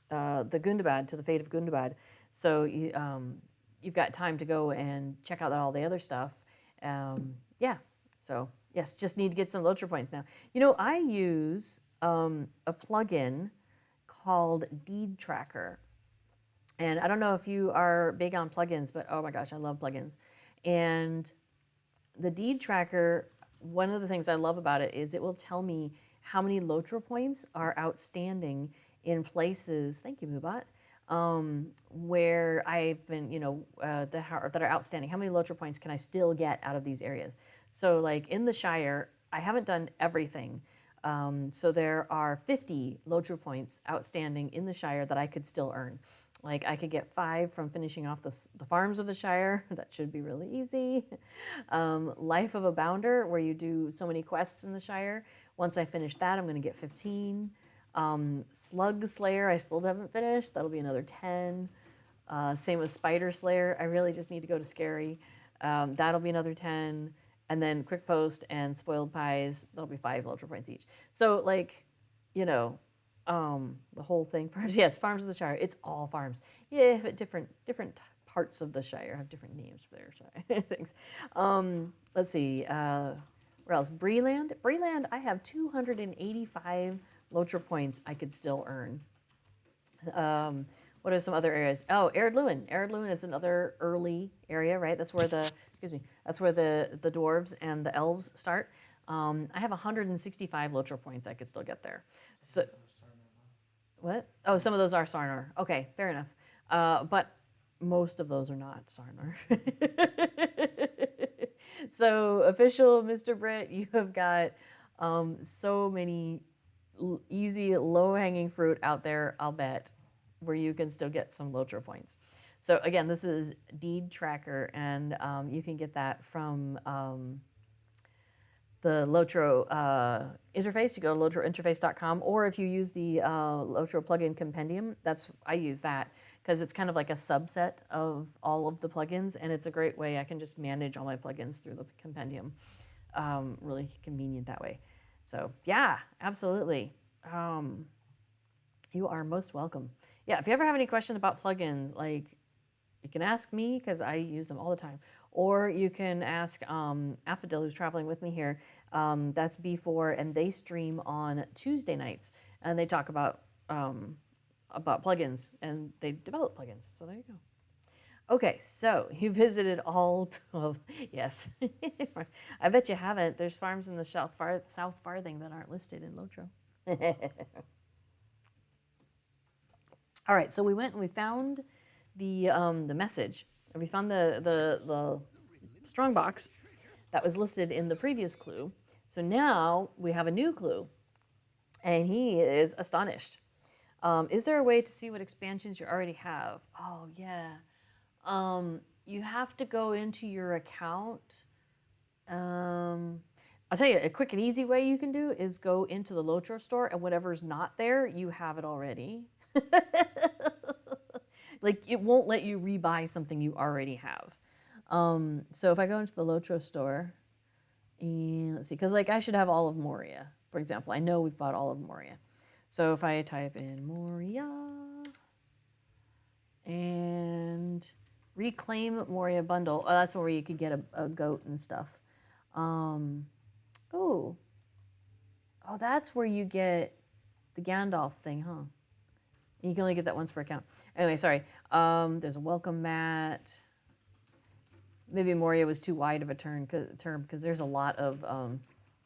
the Gundabad, to the Fate of Gundabad. So you've got time to go and check out all the other stuff. Yeah, so yes, just need to get some Loacher points now. I use a plugin called Deed Tracker. And I don't know if you are big on plugins, but oh my gosh, I love plugins. And the Deed Tracker, one of the things I love about it is it will tell me how many Loacher points are outstanding in places, thank you, Mubot, where I've been, that are outstanding. How many Loacher points can I still get out of these areas? So, like in the Shire, I haven't done everything. So there are 50 Loacher points outstanding in the Shire that I could still earn. Like I could get 5 from finishing off the farms of the Shire. That should be really easy. Life of a Bounder, where you do so many quests in the Shire. Once I finish that, I'm going to get 15. Slug Slayer, I still haven't finished. That'll be another 10. Same with Spider Slayer. I really just need to go to Scary. That'll be another 10. And then Quick Post and Spoiled Pies, that'll be 5 Loacher points each. So, like, the whole thing. Yes, Farms of the Shire. It's all farms. Yeah, but different parts of the Shire have different names for their Shire things. Let's see. Where else? Breeland. Breeland, I have 285 Loacher points I could still earn. What are some other areas? Oh, Ered Luin. Ered Luin is another early area, right? That's where the dwarves and the elves start. I have 165 Loacher points I could still get there. So, what? Oh, some of those are Sarnor. Okay, fair enough. But most of those are not Sarnor. So, official Mr. Britt, you have got so many easy, low-hanging fruit out there, I'll bet, where you can still get some Loacher points. So again, this is Deed Tracker, and you can get that from the Loacher interface. You go to loacherinterface.com, or if you use the Loacher plugin compendium, I use that because it's kind of like a subset of all of the plugins, and it's a great way. I can just manage all my plugins through the compendium. Really convenient that way. So yeah, absolutely. You are most welcome. Yeah, if you ever have any questions about plugins, like you can ask me because I use them all the time, or you can ask Affadil, who's traveling with me here. That's B4, and they stream on Tuesday nights, and they talk about plugins, and they develop plugins. So there you go. Okay, so you visited all of, yes. I bet you haven't. There's farms in the South Farthing that aren't listed in Lotro. All right, so we went and we found the message. And we found the strongbox that was listed in the previous clue. So now we have a new clue, and he is astonished. Is there a way to see what expansions you already have? Oh, yeah. You have to go into your account. I'll tell you, a quick and easy way you can do is go into the Loacher store, and whatever's not there, you have it already. Like, it won't let you rebuy something you already have. So if I go into the Loacher store, and let's see, because like I should have all of Moria, for example. I know we've bought all of Moria. So if I type in Moria and reclaim Moria bundle, oh, that's where you could get a goat and stuff. Oh, that's where you get the Gandalf thing, huh? You can only get that once per account. Anyway, sorry. There's a welcome mat. Maybe Moria was too wide of a term because there's a lot of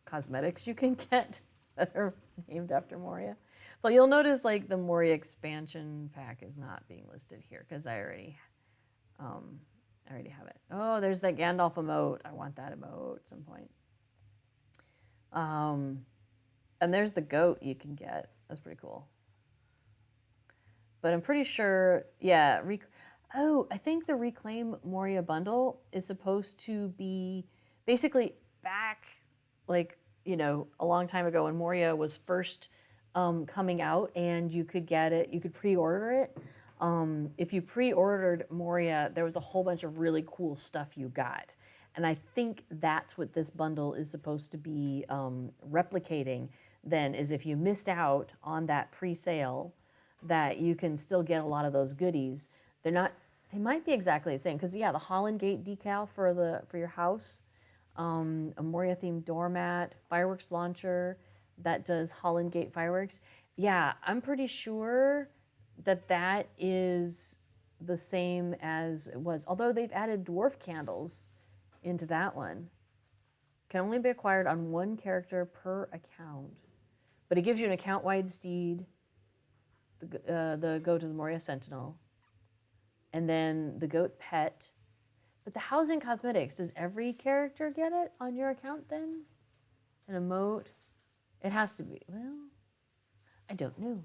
cosmetics you can get that are named after Moria. But you'll notice like the Moria expansion pack is not being listed here because I already have it. Oh, there's that Gandalf emote. I want that emote at some point. And there's the goat you can get. That's pretty cool. But I'm pretty sure, yeah. I think the Reclaim Moria bundle is supposed to be basically back, like, a long time ago when Moria was first coming out, and you could get it, you could pre-order it. If you pre-ordered Moria, there was a whole bunch of really cool stuff you got. And I think that's what this bundle is supposed to be replicating then, is if you missed out on that pre-sale, that you can still get a lot of those goodies. They might be exactly the same, because yeah, the Holland Gate decal for your house, a Moria themed doormat, fireworks launcher that does Holland Gate fireworks. Yeah, I'm pretty sure that is the same as it was, although they've added dwarf candles into that one. Can only be acquired on one character per account. But it gives you an account-wide steed, the Go to the Moria Sentinel, and then the goat pet. But the housing cosmetics, does every character get it on your account then? An emote? It has to be. Well, I don't know.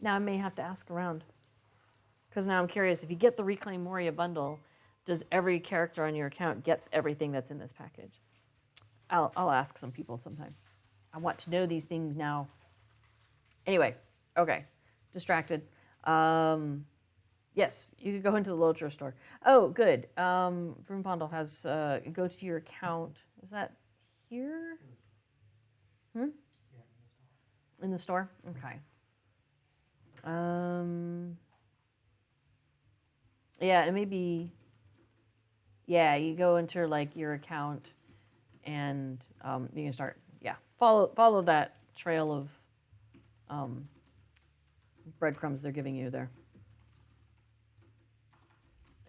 Now I may have to ask around. Because now I'm curious, if you get the Reclaim Moria bundle, does every character on your account get everything that's in this package? I'll ask some people sometime. I want to know these things now. Anyway, okay. Distracted. Yes, you could go into the Loacher store. Oh, good. Rivendell has, go to your account. Is that here? Hmm? In the store? Okay. Yeah, it may be, yeah, you go into like your account and you can start, yeah, follow that trail of breadcrumbs they're giving you there.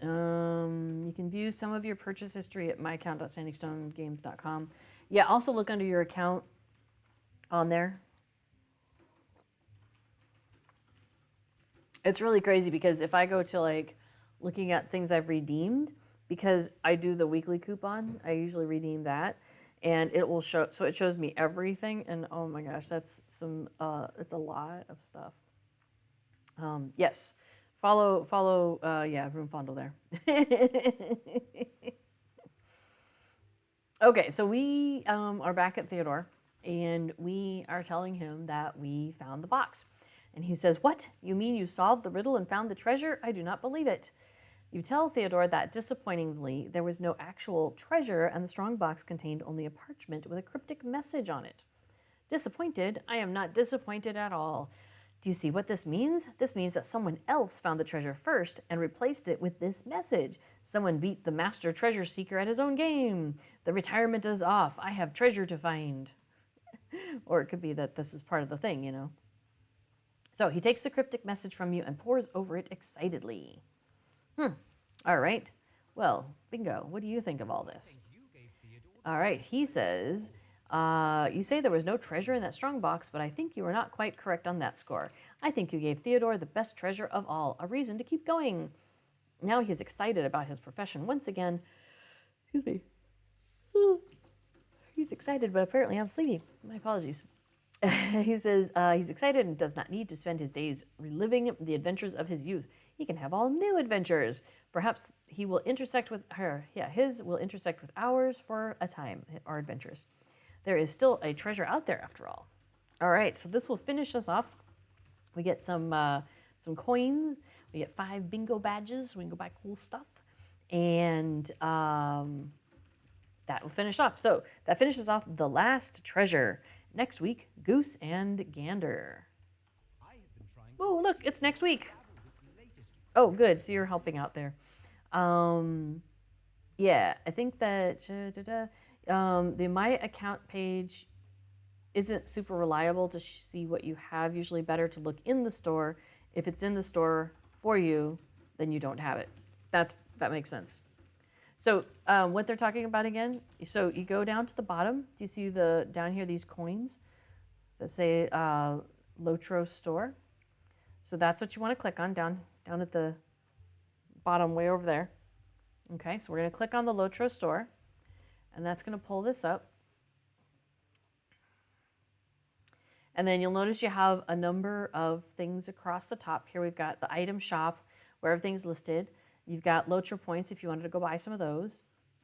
You can view some of your purchase history at myaccount.standingstonegames.com. Yeah, also look under your account on there. It's really crazy because if I go to like looking at things I've redeemed, because I do the weekly coupon, I usually redeem that, and it will show. So it shows me everything, and oh my gosh, that's some. It's a lot of stuff. Yes, follow. Yeah, Rivendell there. Okay, so we are back at Theodore, and we are telling him that we found the box. And he says, "What? You mean you solved the riddle and found the treasure? I do not believe it." You tell Theodore that, disappointingly, there was no actual treasure, and the strong box contained only a parchment with a cryptic message on it. Disappointed? I am not disappointed at all. Do you see what this means? This means that someone else found the treasure first and replaced it with this message. Someone beat the master treasure seeker at his own game. The retirement is off. I have treasure to find. Or it could be that this is part of the thing, you know. So he takes the cryptic message from you and pores over it excitedly. All right. Well, Bingo, what do you think of all this? All right. He says, you say there was no treasure in that strong box, but I think you are not quite correct on that score. I think you gave Theodore the best treasure of all, a reason to keep going. Now he is excited about his profession once again. Excuse me. He's excited, but apparently I'm sleepy. My apologies. He says he's excited and does not need to spend his days reliving the adventures of his youth. He can have all new adventures. Perhaps he will intersect with her. Yeah, his will intersect with ours for a time, our adventures. There is still a treasure out there after all. All right, so this will finish us off. We get some coins. We get 5 bingo badges. We can go buy cool stuff. And that will finish off. So that finishes off the last treasure. Next week, Goose and Gander. Oh, look, it's next week. Oh, good. So you're helping out there. Yeah, I think that the My Account page isn't super reliable to see what you have. Usually better to look in the store. If it's in the store for you, then you don't have it. That makes sense. So what they're talking about again, so you go down to the bottom. Do you see down here these coins that say Loacher Store? So that's what you want to click on down at the bottom way over there. Okay, so we're going to click on the Loacher Store, and that's going to pull this up. And then you'll notice you have a number of things across the top. Here we've got the item shop where everything's listed. You've got Loacher Points if you wanted to go buy some of those.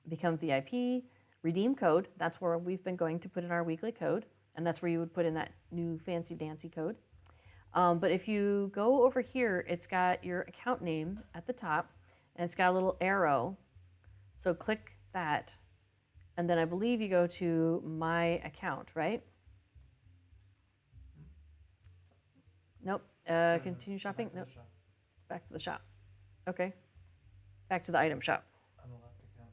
Become VIP. Redeem code. That's where we've been going to put in our weekly code. And that's where you would put in that new fancy dancy code. But if you go over here, it's got your account name at the top. And it's got a little arrow. So click that. And then I believe you go to My Account, right? Nope. Continue shopping? Nope. Back to the shop. Okay. Back to the item shop. On the left account.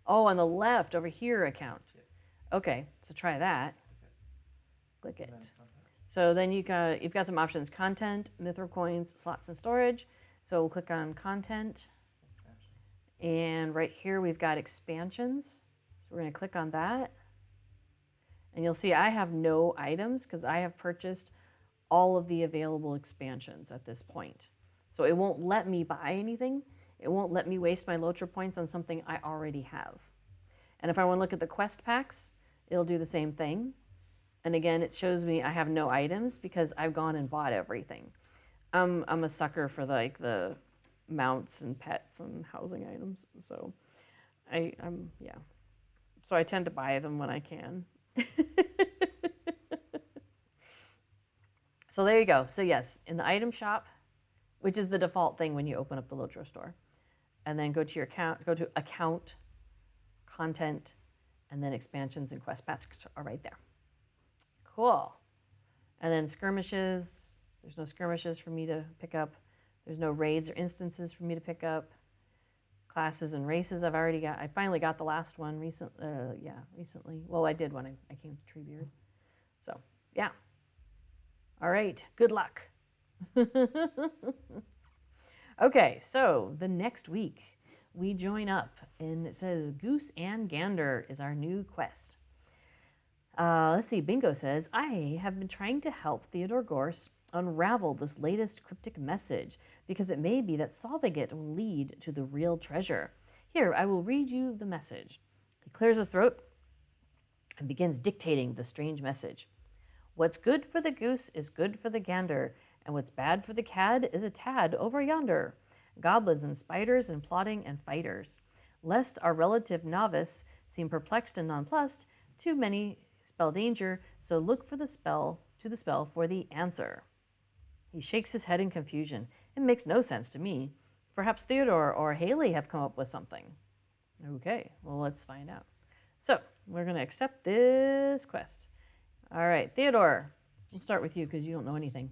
Oh, on the left, over here, account. Yes. Okay, so try that. Click And then it. contact. So then you've got some options: content, Mithril coins, slots and storage. So we'll click on content, Expansions. and right here we've got expansions. So we're going to click on that, And you'll see I have no items because I have purchased all of the available expansions at this point. So it won't let me buy anything. It won't let me waste my Loacher points on something I already have. And if I want to look at the quest packs, it'll do the same thing. And again, it shows me I have no items because I've gone and bought everything. I'm a sucker for the mounts and pets and housing items. So I'm yeah. So I tend to buy them when I can. So there you go. So yes, in the item shop, which is the default thing when you open up the Loacher store, and then go to your account, go to account, content, and then expansions and quest packs are right there. Cool. And then skirmishes. There's no skirmishes for me to pick up. There's no raids or instances for me to pick up. Classes and races I've already got. I finally got the last one recently. Well, I did when I came to Treebeard. So, yeah. All right. Good luck. Okay, so the next week we join up and it says Goose and Gander is our new quest. Let's see, Bingo says, I have been trying to help Theodore Gorse unravel this latest cryptic message because it may be that solving it will lead to the real treasure. Here, I will read you the message. He clears his throat and begins dictating the strange message. What's good for the goose is good for the gander, and what's bad for the cad is a tad over yonder. Goblins and spiders and plotting and fighters. Lest our relative novice seem perplexed and nonplussed, too many spell danger, so look for the spell for the answer. He shakes his head in confusion. It makes no sense to me. Perhaps Theodore or Haley have come up with something. Okay, well, let's find out. So, we're going to accept this quest. All right, Theodore, we'll start with you because you don't know anything.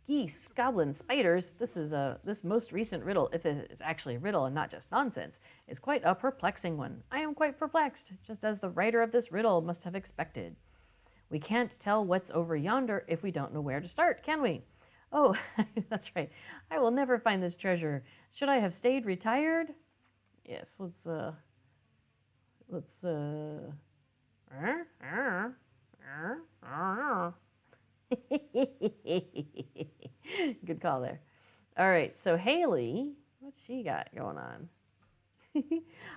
Geese, goblins, spiders, this most recent riddle, if it is actually a riddle and not just nonsense, is quite a perplexing one. I am quite perplexed, just as the writer of this riddle must have expected. We can't tell what's over yonder if we don't know where to start, can we? Oh, that's right. I will never find this treasure. Should I have stayed retired? Yes, let's Good call there. All right, so Haley, what's she got going on?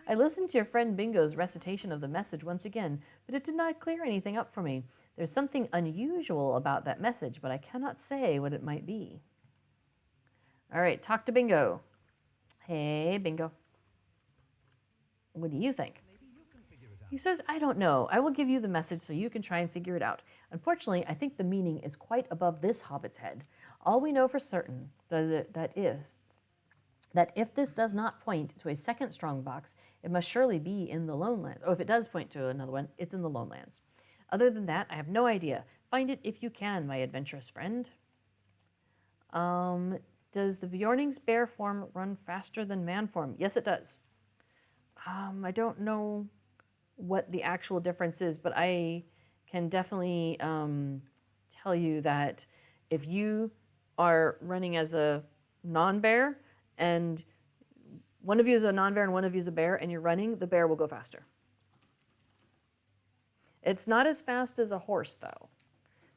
I listened to your friend Bingo's recitation of the message once again, but it did not clear anything up for me. There's something unusual about that message, but I cannot say what it might be. All right, talk to Bingo. Hey, Bingo. What do you think? He says, I don't know. I will give you the message so you can try and figure it out. Unfortunately, I think the meaning is quite above this hobbit's head. All we know for certain that if this does not point to a second strongbox, it must surely be in the Lonelands. Oh, if it does point to another one, it's in the Lonelands. Other than that, I have no idea. Find it if you can, my adventurous friend. Does the Bjorning's bear form run faster than man form? Yes, it does. I don't know what the actual difference is, but I can definitely tell you that if you are running as a non-bear and one of you is a non-bear and one of you is a bear and you're running, the bear will go faster. It's not as fast as a horse though.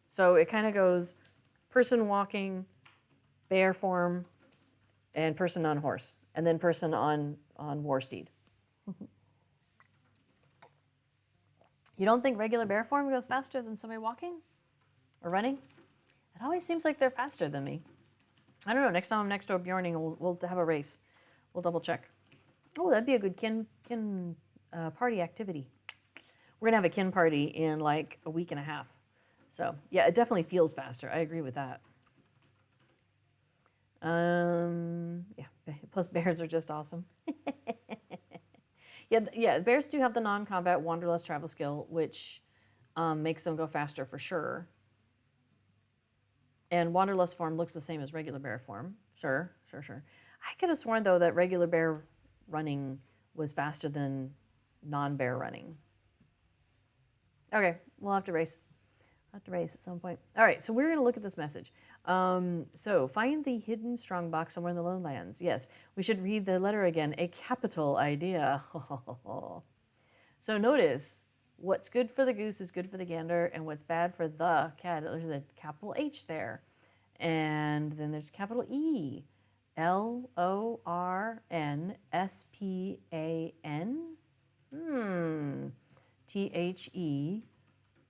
So it kind of goes person walking, bear form, and person on horse, and then person on war steed. You don't think regular bear form goes faster than somebody walking or running? It always seems like they're faster than me. I don't know. Next time I'm next to a Bjorning, we'll have a race. We'll double check. Oh, that'd be a good kin party activity. We're going to have a kin party in like a week and a half. So, yeah, it definitely feels faster. I agree with that. Yeah, plus bears are just awesome. Yeah, bears do have the non-combat Wanderlust travel skill, which makes them go faster for sure. And Wanderlust form looks the same as regular bear form. Sure. I could have sworn, though, that regular bear running was faster than non-bear running. Okay, we'll have to race. At some point. All right, so we're going to look at this message. So find the hidden strongbox somewhere in the Lonelands. Yes, we should read the letter again. A capital idea. So notice What's good for the goose is good for the gander, and what's bad for the cat, there's a capital H there. And then there's capital E. Lornspan.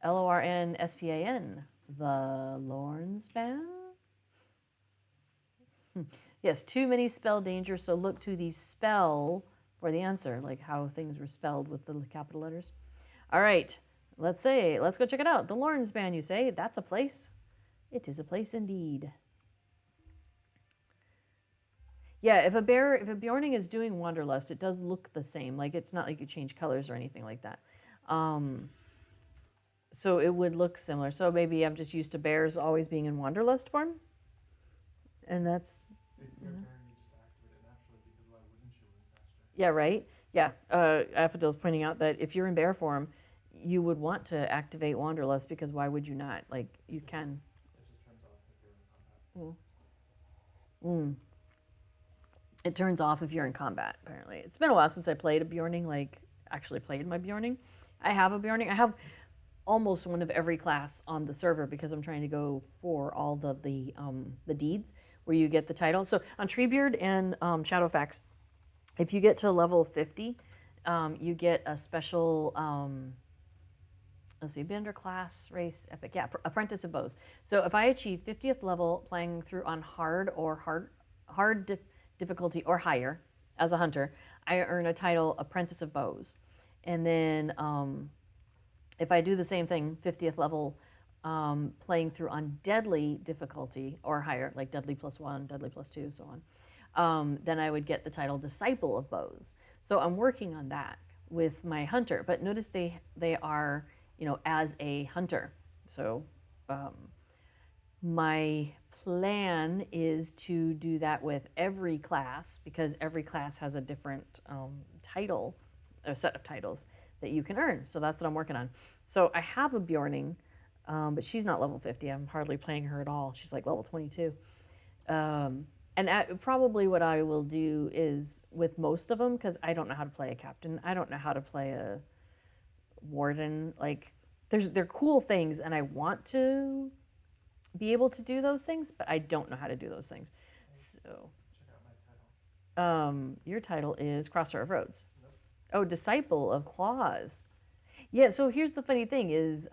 Thelornspan. The Lornspan? Yes, too many spell danger, so look to the spell for the answer, like how things were spelled with the capital letters. All right, let's go check it out. The Lornspan, you say? That's a place. It is a place indeed. Yeah, if a Bjorning is doing Wanderlust, it does look the same. Like, it's not like you change colors or anything like that. So it would look similar. So maybe I'm just used to bears always being in Wanderlust form. And that's... If your turn, you just activate it naturally, because why wouldn't you in faster? Yeah, right? Yeah, Affadil's pointing out that if you're in bear form, you would want to activate Wanderlust, because why would you not? Like, you can. It just turns off if you're in combat. It turns off if you're in combat, apparently. It's been a while since I played a Bjorning, like, actually played my Bjorning. I have a Bjorning. I have almost one of every class on the server, because I'm trying to go for all the deeds where you get the title. So on Treebeard and Shadowfax, if you get to level 50, you get a special, let's see, Bender class, race, epic, yeah, Apprentice of Bows. So if I achieve 50th level playing through on hard difficulty or higher as a hunter, I earn a title Apprentice of Bows. And then if I do the same thing, 50th level, playing through on deadly difficulty or higher, like deadly +1, deadly +2, so on, then I would get the title Disciple of Bows. So I'm working on that with my hunter. But notice they are, as a hunter. So my plan is to do that with every class, because every class has a different title, a set of titles that you can earn. So that's what I'm working on. So I have a Bjorning, but she's not level 50. I'm hardly playing her at all. She's like level 22. And probably what I will do is with most of them, because I don't know how to play a captain. I don't know how to play a warden. Like, they're cool things, and I want to be able to do those things, but I don't know how to do those things. So, Check out my title. your title is Crosser of Roads. Nope. Oh, Disciple of Claws. Yeah, so here's the funny thing is,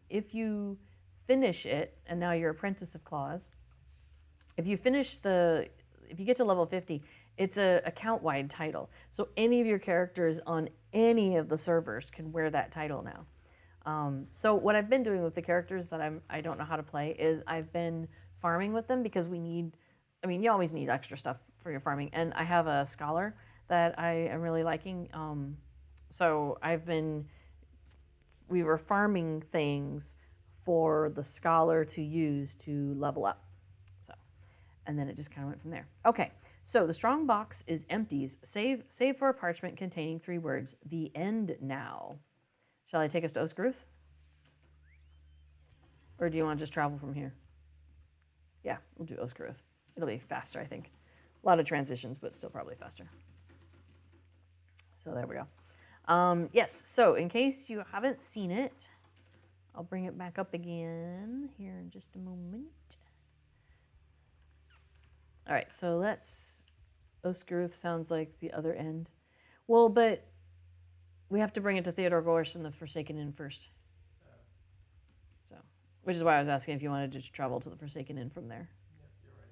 if you finish it, and now you're Apprentice of Claws, if you get to level 50, it's a account-wide title. So any of your characters on any of the servers can wear that title now. So what I've been doing with the characters that I don't know how to play is I've been farming with them, because you always need extra stuff for your farming. And I have a scholar that I am really liking. So we were farming things for the scholar to use to level up. So, and then it just kind of went from there. Okay, so the strong box is empties, save for a parchment containing 3 words, the end now. Shall I take us to Osgruth? Or do you want to just travel from here? Yeah, we'll do Osgruth. It'll be faster, I think. A lot of transitions, but still probably faster. So there we go. Yes, so in case you haven't seen it, I'll bring it back up again here in just a moment. All right, so Osgruth sounds like the other end. Well, but we have to bring it to Theodore Gorse and the Forsaken Inn first. So, which is why I was asking if you wanted to just travel to the Forsaken Inn from there. Yep, you're right.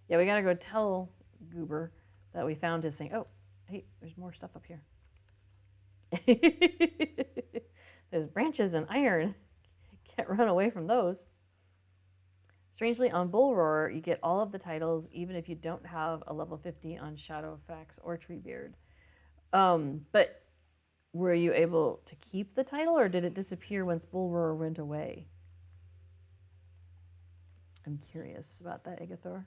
Yeah, we gotta go tell Goober that we found his thing. Oh, hey, there's more stuff up here. There's branches and iron. Can't run away from those. Strangely, on Bull Roar, you get all of the titles, even if you don't have a level 50 on Shadowfax or Treebeard. But were you able to keep the title, or did it disappear once Bull Roar went away? I'm curious about that, Agathor.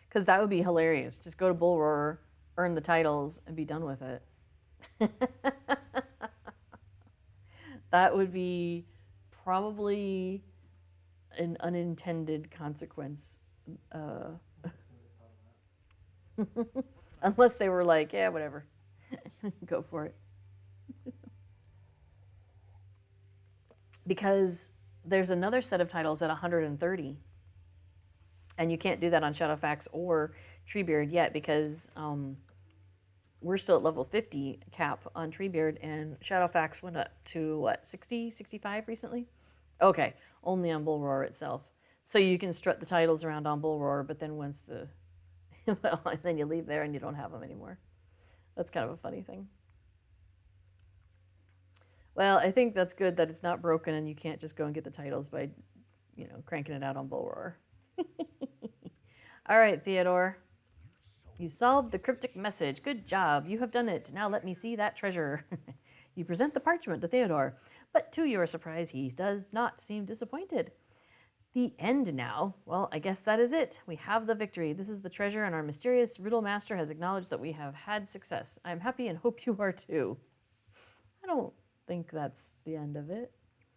Because that would be hilarious. Just go to Bull Roar, earn the titles, and be done with it. That would be probably an unintended consequence. Unless they were like, yeah, whatever. Go for it. because there's another set of titles at 130, and you can't do that on Shadowfax or Treebeard yet because we're still at level 50 cap on Treebeard, and Shadowfax went up to what, 60, 65 recently? Okay, only on Bullroar itself. So you can strut the titles around on Bullroar, but then once the well, and then you leave there and you don't have them anymore. That's kind of a funny thing. Well, I think that's good that it's not broken and you can't just go and get the titles by, cranking it out on Bullroar. All right, Theodore. You solved the cryptic message. Good job. You have done it. Now let me see that treasure. You present the parchment to Theodore, but to your surprise, he does not seem disappointed. The end now. Well, I guess that is it. We have the victory. This is the treasure, and our mysterious riddle master has acknowledged that we have had success. I am happy and hope you are too. I don't think that's the end of it.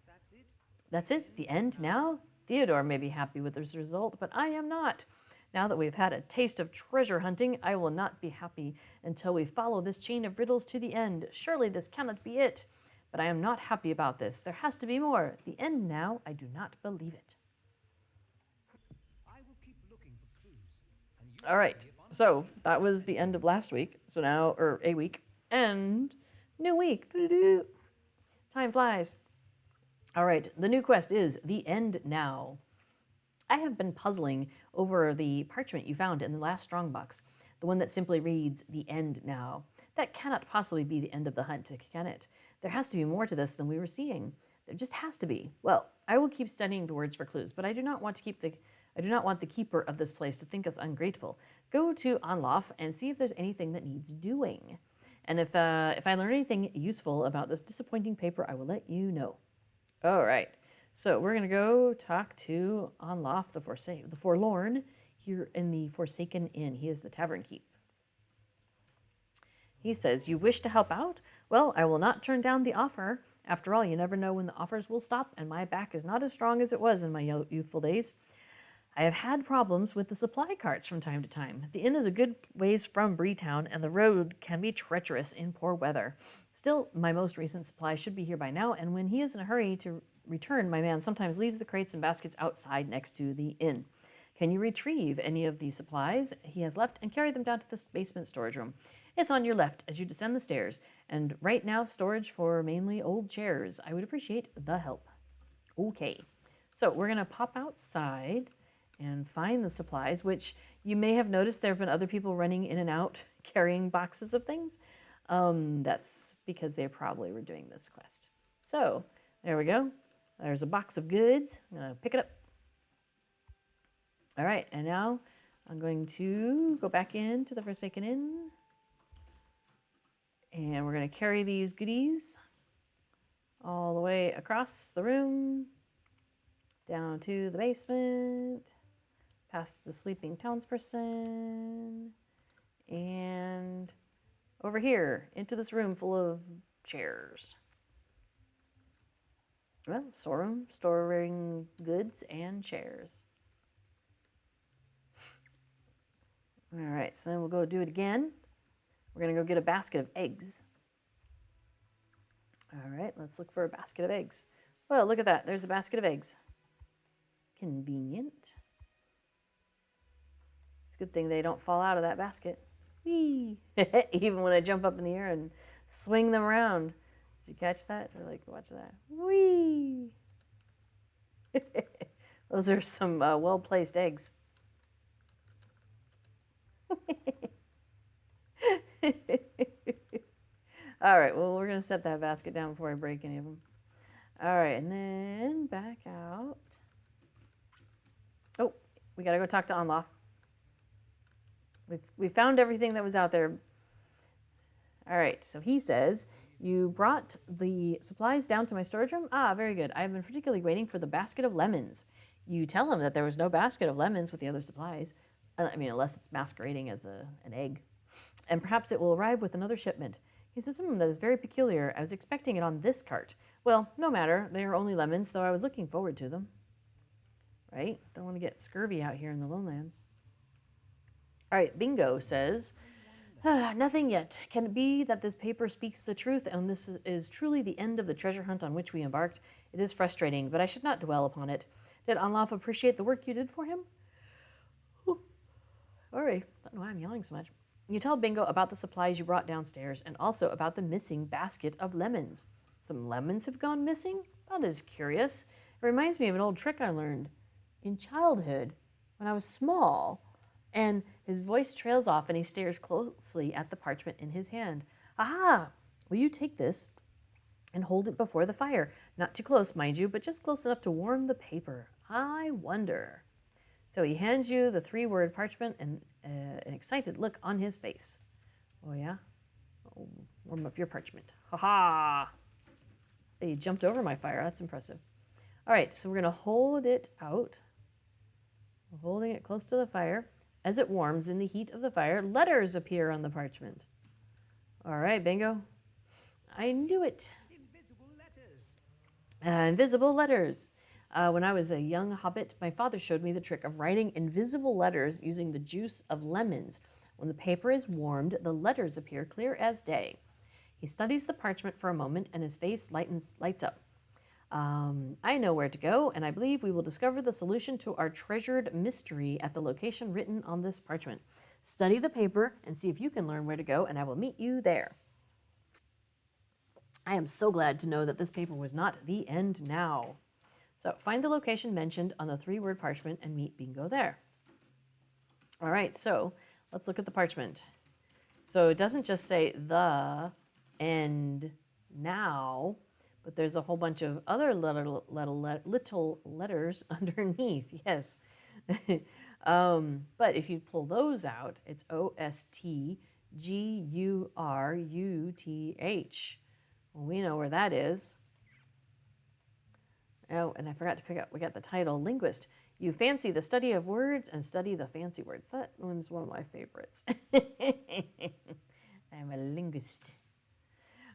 That's it? That's it? The end now? Theodore may be happy with this result, but I am not. Now that we've had a taste of treasure hunting, I will not be happy until we follow this chain of riddles to the end. Surely this cannot be it. But I am not happy about this. There has to be more. The end now? I do not believe it. I will keep looking for clues. And you All right. So that was the end of last week. So now, or a week, and new week. Doo-doo-doo. Time flies. All right. The new quest is The End Now. I have been puzzling over the parchment you found in the last strongbox, the one that simply reads, The End Now. That cannot possibly be the end of the hunt, can it? There has to be more to this than we were seeing. There just has to be. Well, I will keep studying the words for clues, but I do not want the keeper of this place to think us ungrateful. Go to Anlof and see if there's anything that needs doing. And if I learn anything useful about this disappointing paper, I will let you know. All right. So we're going to go talk to Anlof, the Forlorn, here in the Forsaken Inn. He is the tavern keep. He says, you wish to help out? Well, I will not turn down the offer. After all, you never know when the offers will stop, and my back is not as strong as it was in my youthful days. I have had problems with the supply carts from time to time. The inn is a good ways from Brie town, and the road can be treacherous in poor weather. Still, my most recent supply should be here by now, and when he is in a hurry to return, my man sometimes leaves the crates and baskets outside next to the inn. Can you retrieve any of the supplies he has left and carry them down to the basement storage room? It's on your left as you descend the stairs, and right now storage for mainly old chairs. I would appreciate the help. Okay, so we're going to pop outside and find the supplies, which you may have noticed there have been other people running in and out carrying boxes of things. That's because they probably were doing this quest. So there we go. There's a box of goods. I'm going to pick it up. All right, and now I'm going to go back into the Forsaken Inn. And we're going to carry these goodies all the way across the room, down to the basement, past the sleeping townsperson, and over here into this room full of chairs. Well, storeroom, storing goods and chairs. All right, so then we'll go do it again. We're going to go get a basket of eggs. All right, let's look for a basket of eggs. Well, look at that. There's a basket of eggs. Convenient. It's a good thing they don't fall out of that basket. Whee! Even when I jump up in the air and swing them around. Did you catch that? Or like, watch that. Whee! Those are some well-placed eggs. All right, well, we're going to set that basket down before I break any of them. All right, and then back out. Oh, we got to go talk to Anlof. We found everything that was out there. All right, so he says, you brought the supplies down to my storage room? Ah, very good. I've been particularly waiting for the basket of lemons. You tell him that there was no basket of lemons with the other supplies. I mean, unless it's masquerading as an egg. And perhaps it will arrive with another shipment. He says, that is very peculiar. I was expecting it on this cart. Well, no matter. They are only lemons, though I was looking forward to them. Right? Don't want to get scurvy out here in the lowlands. All right, Bingo says, Nothing yet. Can it be that this paper speaks the truth and this is truly the end of the treasure hunt on which we embarked? It is frustrating, but I should not dwell upon it. Did Anlaf appreciate the work you did for him? Sorry, I don't know why I'm yelling so much. You tell Bingo about the supplies you brought downstairs and also about the missing basket of lemons. Some lemons have gone missing? That is curious. It reminds me of an old trick I learned in childhood when I was small. And his voice trails off and he stares closely at the parchment in his hand. Aha! Will you take this and hold it before the fire? Not too close, mind you, but just close enough to warm the paper. I wonder. So he hands you the 3-word parchment and an excited look on his face. Oh, yeah? Oh, warm up your parchment. Ha-ha! Hey, you jumped over my fire. That's impressive. All right, so we're going to hold it out. Holding it close to the fire. As it warms in the heat of the fire, letters appear on the parchment. All right, Bingo. I knew it. Invisible letters. Invisible letters. When I was a young hobbit, my father showed me the trick of writing invisible letters using the juice of lemons. When the paper is warmed, the letters appear clear as day. He studies the parchment for a moment and his face lights up. I know where to go, and I believe we will discover the solution to our treasured mystery at the location written on this parchment. Study the paper and see if you can learn where to go, and I will meet you there. I am so glad to know that this paper was not the end now. So find the location mentioned on the 3-word parchment and meet Bingo there. All right, so let's look at the parchment. So it doesn't just say the end now, but there's a whole bunch of other little letters underneath, yes. But if you pull those out, it's OSTGURUTH. Well, we know where that is. Oh, and I forgot to pick up, we got the title, Linguist. You fancy the study of words and study the fancy words. That one's one of my favorites. I'm a linguist.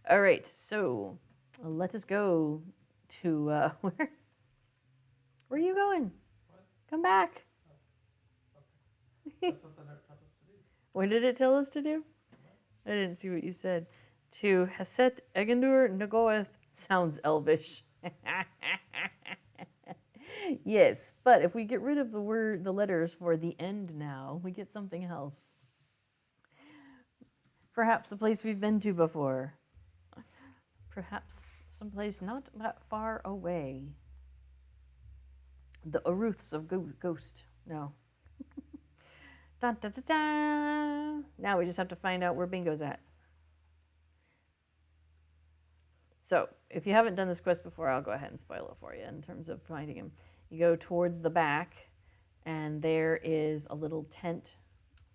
All right, so let us go to, where are you going? What? Come back. Okay. That's what the note told us to do. What did it tell us to do? I didn't see what you said. To Haset Egendur Nagoeth sounds elvish. Yes, but if we get rid of the letters for the end now, we get something else. Perhaps a place we've been to before. Perhaps someplace not that far away. The Aruths of Ghost. No. Dun, dun, dun, dun. Now we just have to find out where Bingo's at. So, if you haven't done this quest before, I'll go ahead and spoil it for you in terms of finding him. You go towards the back, and there is a little tent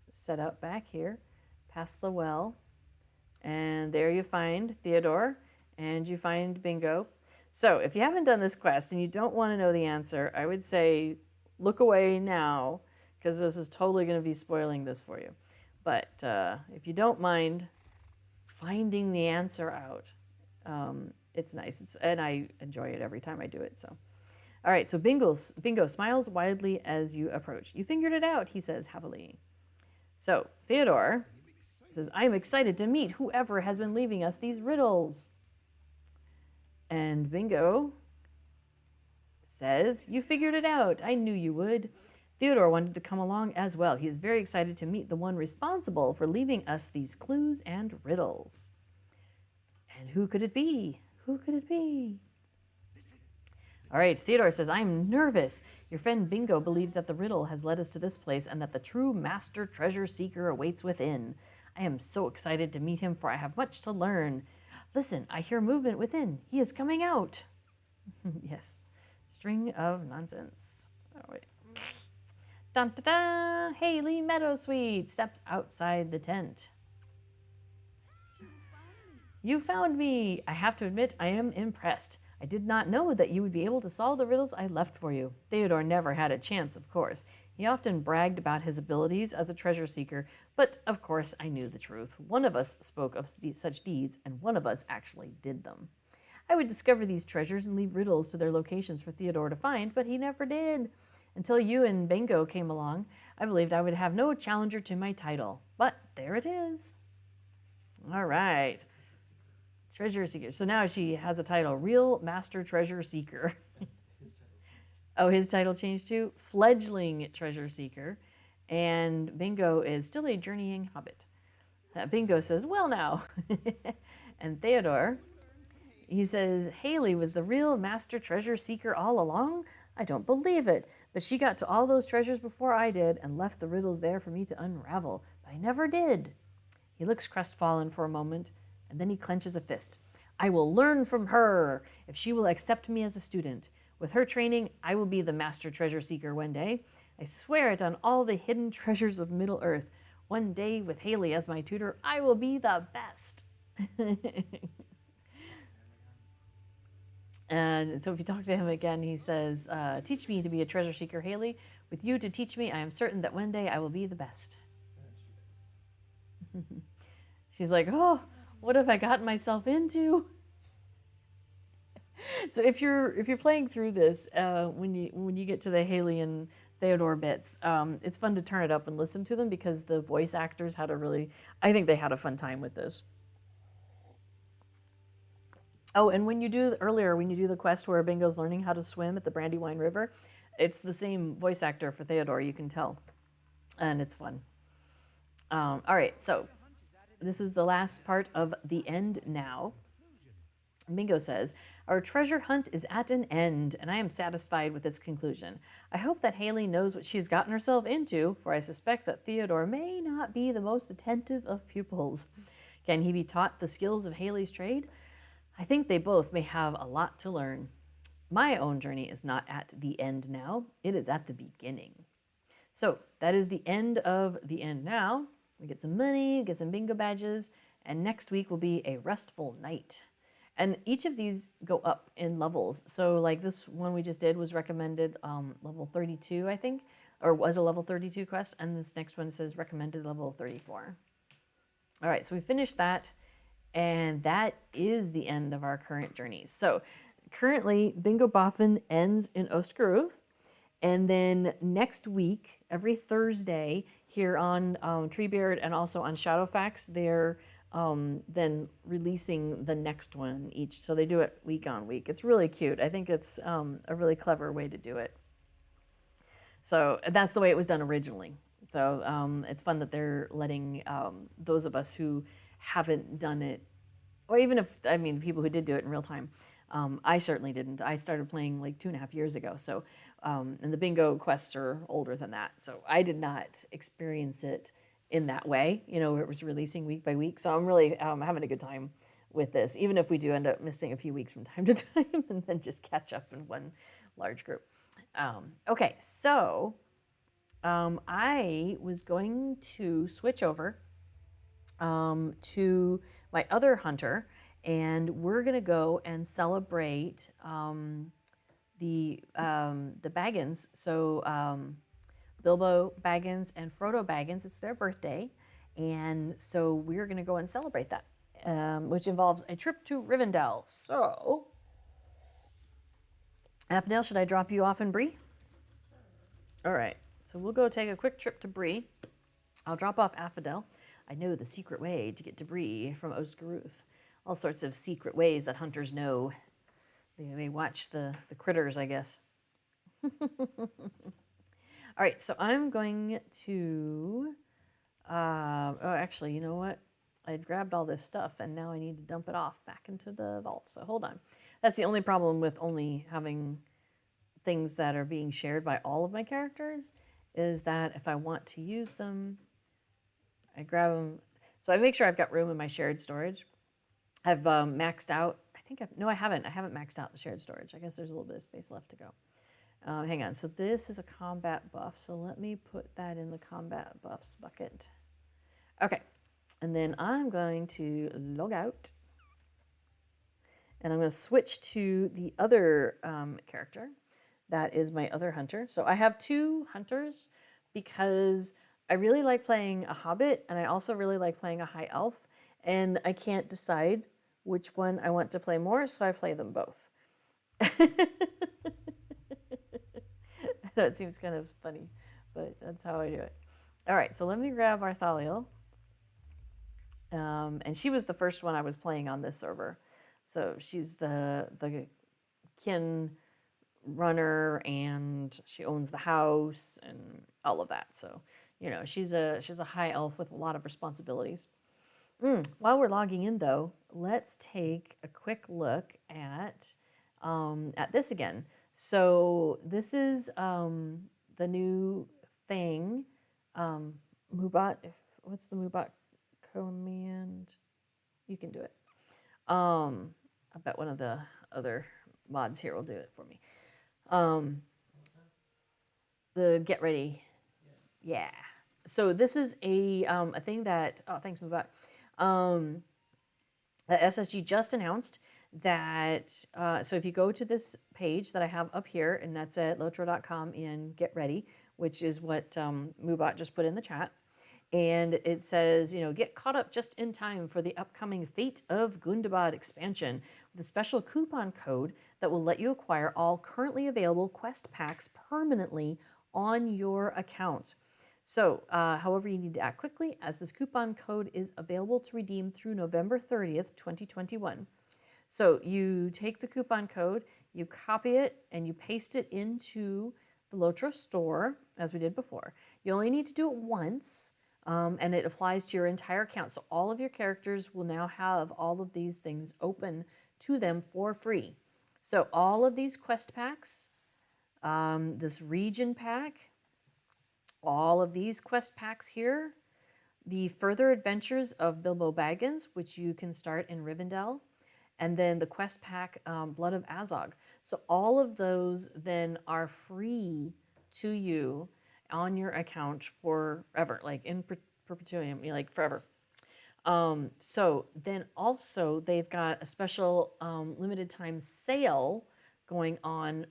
set up back here, past the well. And there you find Theodore, and you find Bingo. So, if you haven't done this quest and you don't want to know the answer, I would say look away now, because this is totally going to be spoiling this for you. But if you don't mind finding the answer out, it's nice. And I enjoy it every time I do it. So, all right. So Bingo smiles widely as you approach. You figured it out, he says happily. So Theodore says, "I'm excited to meet whoever has been leaving us these riddles." And Bingo says, "You figured it out. I knew you would." Theodore wanted to come along as well. He is very excited to meet the one responsible for leaving us these clues and riddles. And who could it be? Who could it be? All right, Theodore says, "I'm nervous. Your friend Bingo believes that the riddle has led us to this place and that the true master treasure seeker awaits within. I am so excited to meet him, for I have much to learn. Listen, I hear movement within. He is coming out." Yes. String of nonsense. Oh, wait. Dun, dun, dun. Haley Meadowsweet steps outside the tent. "You found me. I have to admit, I am impressed. I did not know that you would be able to solve the riddles I left for you." Theodore never had a chance, of course. He often bragged about his abilities as a treasure seeker, but of course I knew the truth. One of us spoke of such deeds, and one of us actually did them. I would discover these treasures and leave riddles to their locations for Theodore to find, but he never did. Until you and Bingo came along, I believed I would have no challenger to my title. But there it is. All right. Treasure Seeker. So now she has a title, Real Master Treasure Seeker. His title. Oh, his title changed too? Fledgling Treasure Seeker. And Bingo is still a journeying hobbit. Bingo says, well, now. And Theodore, he says, Haley was the real master treasure seeker all along? I don't believe it. But she got to all those treasures before I did and left the riddles there for me to unravel. But I never did. He looks crestfallen for a moment, and then he clenches a fist. I will learn from her if she will accept me as a student. With her training, I will be the master treasure seeker one day. I swear it on all the hidden treasures of Middle Earth. One day, with Haley as my tutor, I will be the best. And so if you talk to him again, he says, teach me to be a treasure seeker, Haley. With you to teach me, I am certain that one day I will be the best. And she does. She's like, oh, what have I gotten myself into? So if you're playing through this, when you get to the Haley and Theodore bits, it's fun to turn it up and listen to them because the voice actors I think they had a fun time with this. Oh, and when you do the quest where Bingo's learning how to swim at the Brandywine River, it's the same voice actor for Theodore, you can tell, and it's fun. All right, so this is the last part of the end now. Bingo says, our treasure hunt is at an end, and I am satisfied with its conclusion. I hope that Haley knows what she's gotten herself into, for I suspect that Theodore may not be the most attentive of pupils. Can he be taught the skills of Haley's trade? I think they both may have a lot to learn. My own journey is not at the end now, it is at the beginning. So that is the end of the end now. We get some money, get some bingo badges, and next week will be a restful night. And each of these go up in levels. So like this one we just did was recommended level 32, I think, or was a level 32 quest, and this next one says recommended level 34. All right, so we finished that, and that is the end of our current journeys. So currently, Bingo Boffin ends in Ostergrove, and then next week, every Thursday, here on Treebeard and also on Shadowfax, they're then releasing the next one each. So they do it week on week. It's really cute. I think it's a really clever way to do it. So that's the way it was done originally. So it's fun that they're letting those of us who haven't done it, or even if, I mean, people who did do it in real time. I certainly didn't. I started playing like 2.5 years ago. So, and the bingo quests are older than that. So I did not experience it in that way, where it was releasing week by week. So I'm really having a good time with this, even if we do end up missing a few weeks from time to time and then just catch up in one large group. Okay, so I was going to switch over to my other hunter, and we're gonna go and celebrate the Baggins. So Bilbo Baggins and Frodo Baggins, it's their birthday, and so we're gonna go and celebrate that, which involves a trip to Rivendell. So, Aphnail, should I drop you off in Brie? All right, so we'll go take a quick trip to Brie. I'll drop off Aphidel. I know the secret way to get to Brie from Osgaruth. All sorts of secret ways that hunters know. They watch the critters, I guess. All right, so I'm going to, oh, actually, you know what? I grabbed all this stuff, and now I need to dump it off back into the vault, so hold on. That's the only problem with only having things that are being shared by all of my characters, is that if I want to use them, I grab them. So I make sure I've got room in my shared storage. I've maxed out, no, I haven't maxed out the shared storage. I guess there's a little bit of space left to go. Hang on, so this is a combat buff, so let me put that in the combat buffs bucket. Okay, and then I'm going to log out, and I'm going to switch to the other character. That is my other hunter. So I have two hunters because I really like playing a hobbit, and I also really like playing a high elf, and I can't decide which one I want to play more, so I play them both. I know it seems kind of funny, but that's how I do it. All right, so let me grab Arthaliel, And she was the first one I was playing on this server. So she's the kin runner, and she owns the house and all of that. So, you know, she's a high elf with a lot of responsibilities. While we're logging in, though, let's take a quick look at this again. So this is the new thing. Mubot. What's the Mubot command? You can do it. I bet one of the other mods here will do it for me. The get ready. Yeah. So this is a thing that, oh, thanks, Mubot. That SSG just announced that, so if you go to this page that I have up here, and that's at loacher.com in Get Ready, which is what Mubot just put in the chat. And it says, you know, get caught up just in time for the upcoming Fate of Gundabad expansion with a special coupon code that will let you acquire all currently available quest packs permanently on your account. So, however, you need to act quickly as this coupon code is available to redeem through November 30th, 2021. So you take the coupon code, you copy it, and you paste it into the Loacher store, as we did before. You only need to do it once, and it applies to your entire account. So all of your characters will now have all of these things open to them for free. So all of these quest packs, this region pack, all of these quest packs here, the further adventures of Bilbo Baggins, which you can start in Rivendell, and then the quest pack Blood of Azog. So all of those then are free to you on your account forever, like in perpetuum, like forever. So then also they've got a special limited time sale going on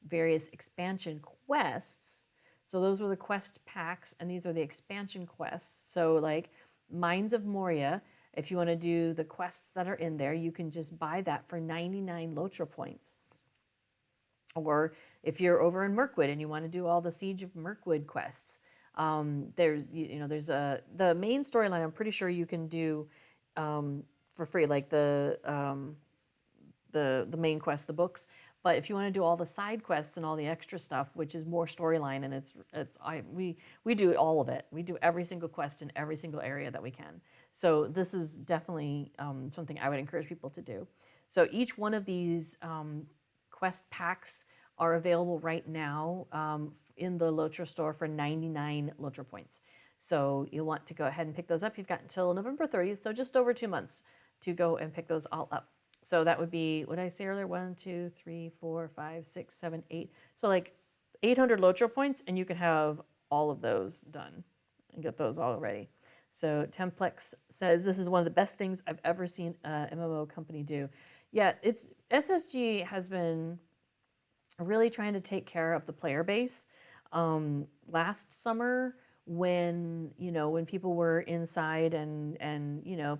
various expansion quests. So those were the quest packs, and these are the expansion quests. So like Mines of Moria, if you want to do the quests that are in there, you can just buy that for 99 Loacher Points. Or if you're over in Mirkwood and you want to do all the Siege of Mirkwood quests, there's the main storyline. I'm pretty sure you can do for free, like the main quest, the books. But if you want to do all the side quests and all the extra stuff, which is more storyline, and we do all of it. We do every single quest in every single area that we can. So this is definitely something I would encourage people to do. So each one of these quest packs are available right now in the Loacher store for 99 Loacher Points. So you'll want to go ahead and pick those up. You've got until November 30th, so just over 2 months to go and pick those all up. So that would be, what did I say earlier? 1, 2, 3, 4, 5, 6, 7, 8. So like 800 Loacher Points, and you can have all of those done and get those all ready. So Templex says, this is one of the best things I've ever seen a MMO company do. Yeah, SSG has been really trying to take care of the player base. Last summer, when people were inside and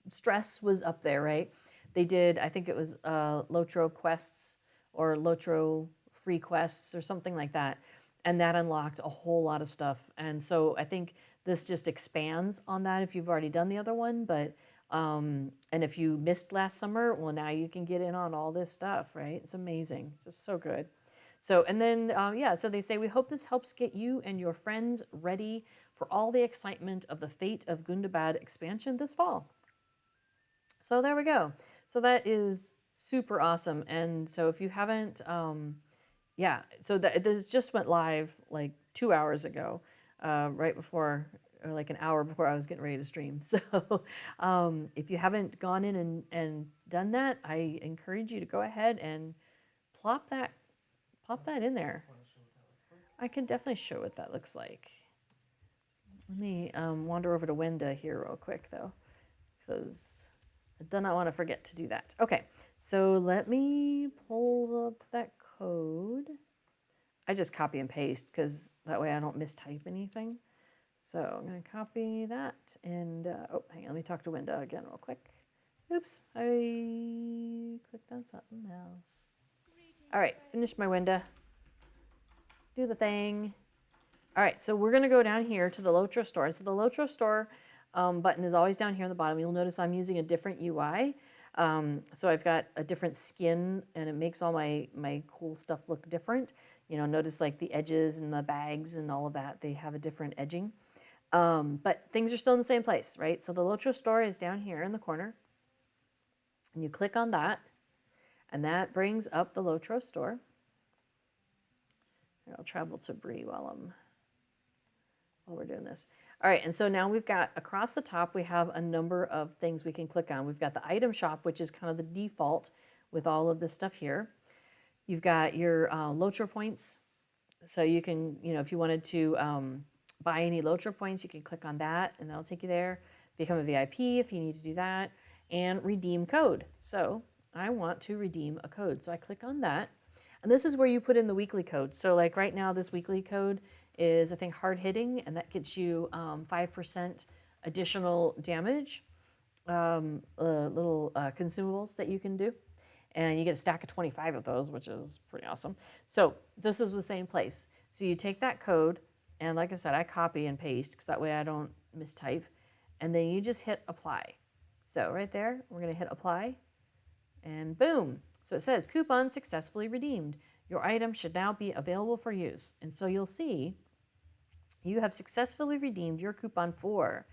stress was up there, right? They did, I think it was Lotro quests or Lotro free quests or something like that. And that unlocked a whole lot of stuff. And so I think this just expands on that if you've already done the other one. But, and if you missed last summer, well, now you can get in on all this stuff, right? It's amazing. Just so good. So, and then, so they say, we hope this helps get you and your friends ready for all the excitement of the Fate of Gundabad expansion this fall. So there we go. So that is super awesome. And so if you haven't, so this just went live like 2 hours ago, right before, or like an hour before I was getting ready to stream. So if you haven't gone in and done that, I encourage you to go ahead and plop that in there. I can definitely show what that looks like. Let me wander over to Wenda here real quick though, because I do not want to forget to do that. Okay, so let me pull up that code. I just copy and paste because that way I don't mistype anything. So I'm going to copy that and, hang on, let me talk to Wenda again real quick. Oops, I clicked on something else. All right, finish my Wenda. Do the thing. All right, so we're going to go down here to the Loacher store. So the Loacher store button is always down here on the bottom. You'll notice I'm using a different UI. So I've got a different skin, and it makes all my cool stuff look different. Notice like the edges and the bags and all of that, they have a different edging. But things are still in the same place, right? So the Loacher store is down here in the corner. And you click on that, and that brings up the Loacher store. I'll travel to Brie while we're doing this. All right, and so now we've got, across the top, we have a number of things we can click on. We've got the item shop, which is kind of the default with all of this stuff here. You've got your Loacher Points. So you can, if you wanted to buy any Loacher Points, you can click on that, and that'll take you there. Become a VIP if you need to do that. And redeem code. So I want to redeem a code. So I click on that. And this is where you put in the weekly code. So like right now, this weekly code is, I think, hard hitting, and that gets you 5% additional damage, little consumables that you can do. And you get a stack of 25 of those, which is pretty awesome. So this is the same place. So you take that code, and like I said, I copy and paste, because that way I don't mistype. And then you just hit apply. So right there, we're going to hit apply, and boom. So it says, coupon successfully redeemed. Your item should now be available for use. And so you'll see you have successfully redeemed your coupon for,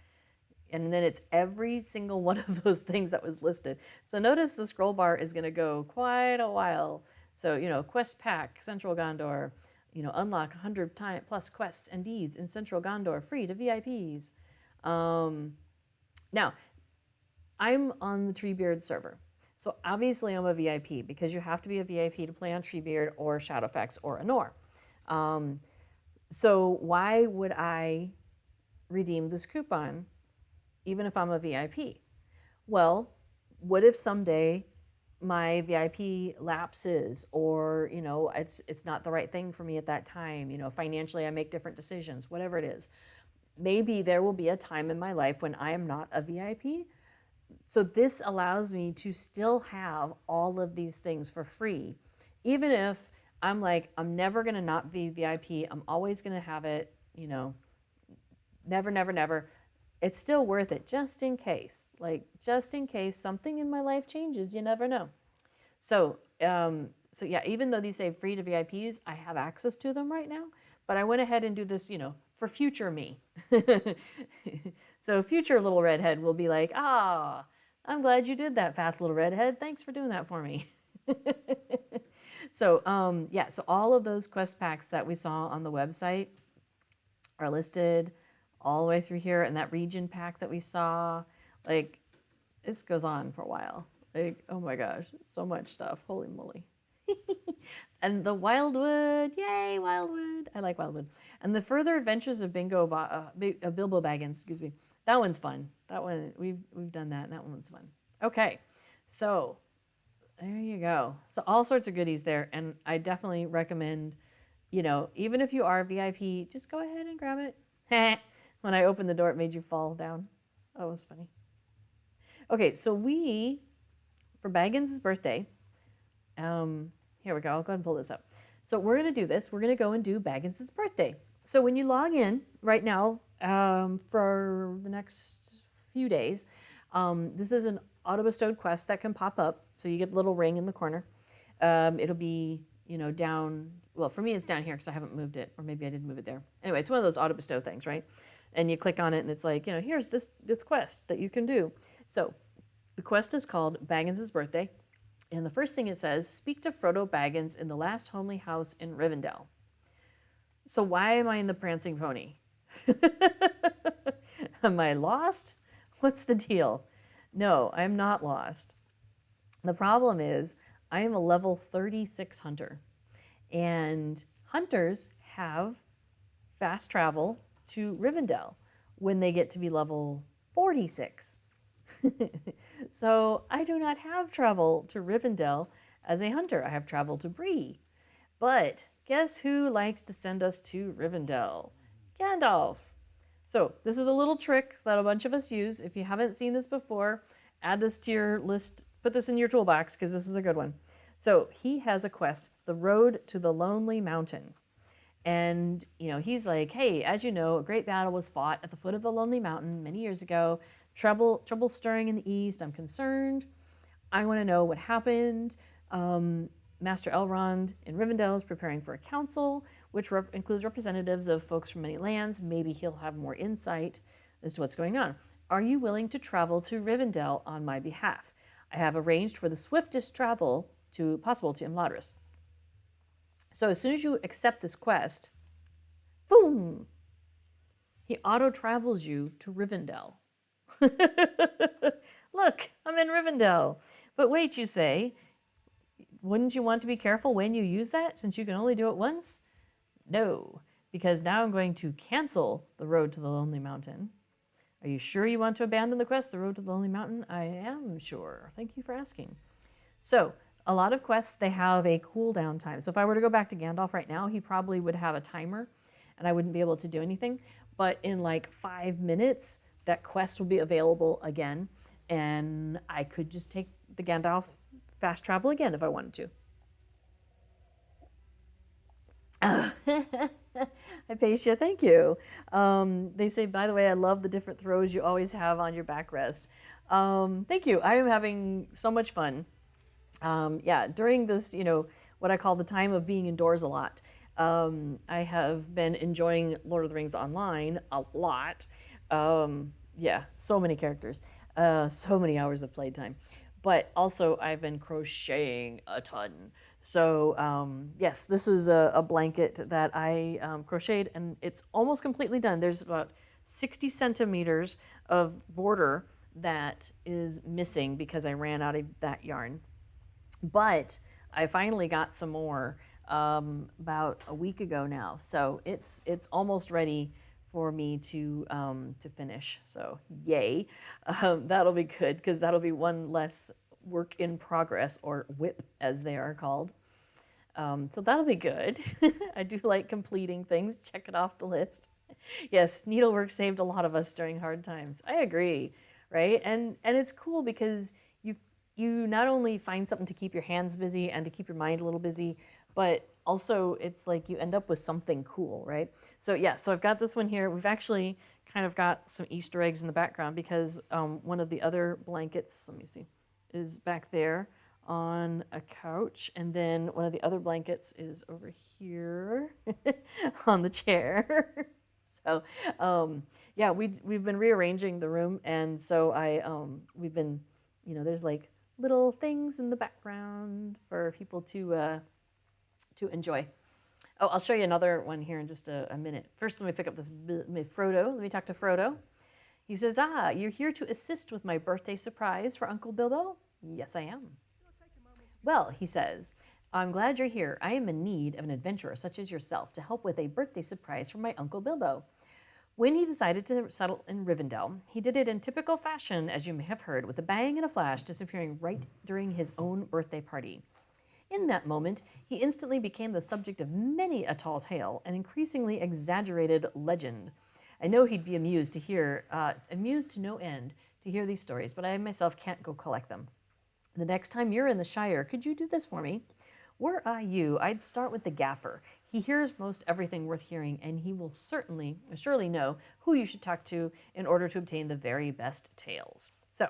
and then it's every single one of those things that was listed. So notice the scroll bar is going to go quite a while. So, quest pack, Central Gondor, unlock 100 plus quests and deeds in Central Gondor, free to VIPs. Now, I'm on the Treebeard server. So obviously I'm a VIP, because you have to be a VIP to play on Treebeard or Shadowfax or Anor. So why would I redeem this coupon even if I'm a VIP? Well, what if someday my VIP lapses, or it's not the right thing for me at that time, financially I make different decisions, whatever it is. Maybe there will be a time in my life when I am not a VIP. So this allows me to still have all of these things for free, even if I'm like, I'm never going to not be VIP. I'm always going to have it, never, never, never. It's still worth it, just in case. Just in case something in my life changes, you never know. So yeah, even though these say free to VIPs, I have access to them right now. But I went ahead and do this, for future me. So future little redhead will be like, I'm glad you did that, fast little redhead. Thanks for doing that for me. So yeah, so all of those quest packs that we saw on the website are listed all the way through here. And that region pack that we saw, this goes on for a while. Oh my gosh, so much stuff. Holy moly. And the Wildwood, yay, Wildwood. I like Wildwood. And the Further Adventures of Bilbo Baggins, excuse me. That one's fun. That one, we've done that, and that one's fun. Okay, so there you go. So all sorts of goodies there, and I definitely recommend, even if you are a VIP, just go ahead and grab it. When I opened the door, it made you fall down. That was funny. Okay, so for Baggins' birthday, here we go. I'll go ahead and pull this up. So we're going to do this. We're going to go and do Baggins' birthday. So when you log in right now, for the next few days, this is an auto-bestowed quest that can pop up. So you get the little ring in the corner. It'll be, down. Well, for me, it's down here because I haven't moved it, or maybe I didn't move it there. Anyway, it's one of those auto-bestow things, right? And you click on it, and it's like, here's this quest that you can do. So the quest is called Baggins' birthday. And the first thing it says, speak to Frodo Baggins in the last homely house in Rivendell. So why am I in the Prancing Pony? Am I lost? What's the deal? No, I'm not lost. The problem is I am a level 36 hunter. And hunters have fast travel to Rivendell when they get to be level 46. So I do not have travel to Rivendell as a hunter. I have travel to Brie. But guess who likes to send us to Rivendell? Gandalf. So this is a little trick that a bunch of us use. If you haven't seen this before, add this to your list. Put this in your toolbox, because this is a good one. So he has a quest, The Road to the Lonely Mountain. And, he's like, hey, as you know, a great battle was fought at the foot of the Lonely Mountain many years ago. Trouble stirring in the east. I'm concerned. I want to know what happened. Master Elrond in Rivendell is preparing for a council, which includes representatives of folks from many lands. Maybe he'll have more insight as to what's going on. Are you willing to travel to Rivendell on my behalf? I have arranged for the swiftest travel possible to Imladris. So as soon as you accept this quest, boom, he auto-travels you to Rivendell. Look, I'm in Rivendell. But wait, you say, wouldn't you want to be careful when you use that since you can only do it once? No, because now I'm going to cancel the road to the Lonely Mountain. Are you sure you want to abandon the quest, the road to the Lonely Mountain? I am sure. Thank you for asking. So, a lot of quests, they have a cooldown time. So if I were to go back to Gandalf right now, he probably would have a timer and I wouldn't be able to do anything. But in like 5 minutes, that quest will be available again. And I could just take the Gandalf fast travel again if I wanted to. Hypatia, thank you. They say, by the way, I love the different throws you always have on your backrest. Thank you. I am having so much fun. During this, what I call the time of being indoors a lot, I have been enjoying Lord of the Rings Online a lot. So many characters, so many hours of playtime. But also, I've been crocheting a ton. So, yes, this is a blanket that I crocheted, and it's almost completely done. There's about 60 centimeters of border that is missing because I ran out of that yarn. But I finally got some more about a week ago now, so it's almost ready for me to finish. So yay, that'll be good because that'll be one less work in progress, or WIP as they are called. So that'll be good. I do like completing things. Check it off the list. Yes, needlework saved a lot of us during hard times. I agree, right? And it's cool because you not only find something to keep your hands busy and to keep your mind a little busy, but also it's like you end up with something cool, right? So I've got this one here. We've actually kind of got some Easter eggs in the background because one of the other blankets, let me see, is back there on a couch, and then one of the other blankets is over here on the chair. So we've been rearranging the room, and so we've been, there's like little things in the background for people to enjoy. Oh, I'll show you another one here in just a minute. First, let me pick up this Frodo. Let me talk to Frodo. He says, you're here to assist with my birthday surprise for Uncle Bilbo? Yes, I am. Well, he says, I'm glad you're here. I am in need of an adventurer such as yourself to help with a birthday surprise for my Uncle Bilbo. When he decided to settle in Rivendell, he did it in typical fashion, as you may have heard, with a bang and a flash, disappearing right during his own birthday party. In that moment, he instantly became the subject of many a tall tale and increasingly exaggerated legend. I know he'd be amused to no end to hear these stories, but I myself can't go collect them. The next time you're in the Shire, could you do this for me? Were I you, I'd start with the gaffer. He hears most everything worth hearing, and he will surely know who you should talk to in order to obtain the very best tales. So,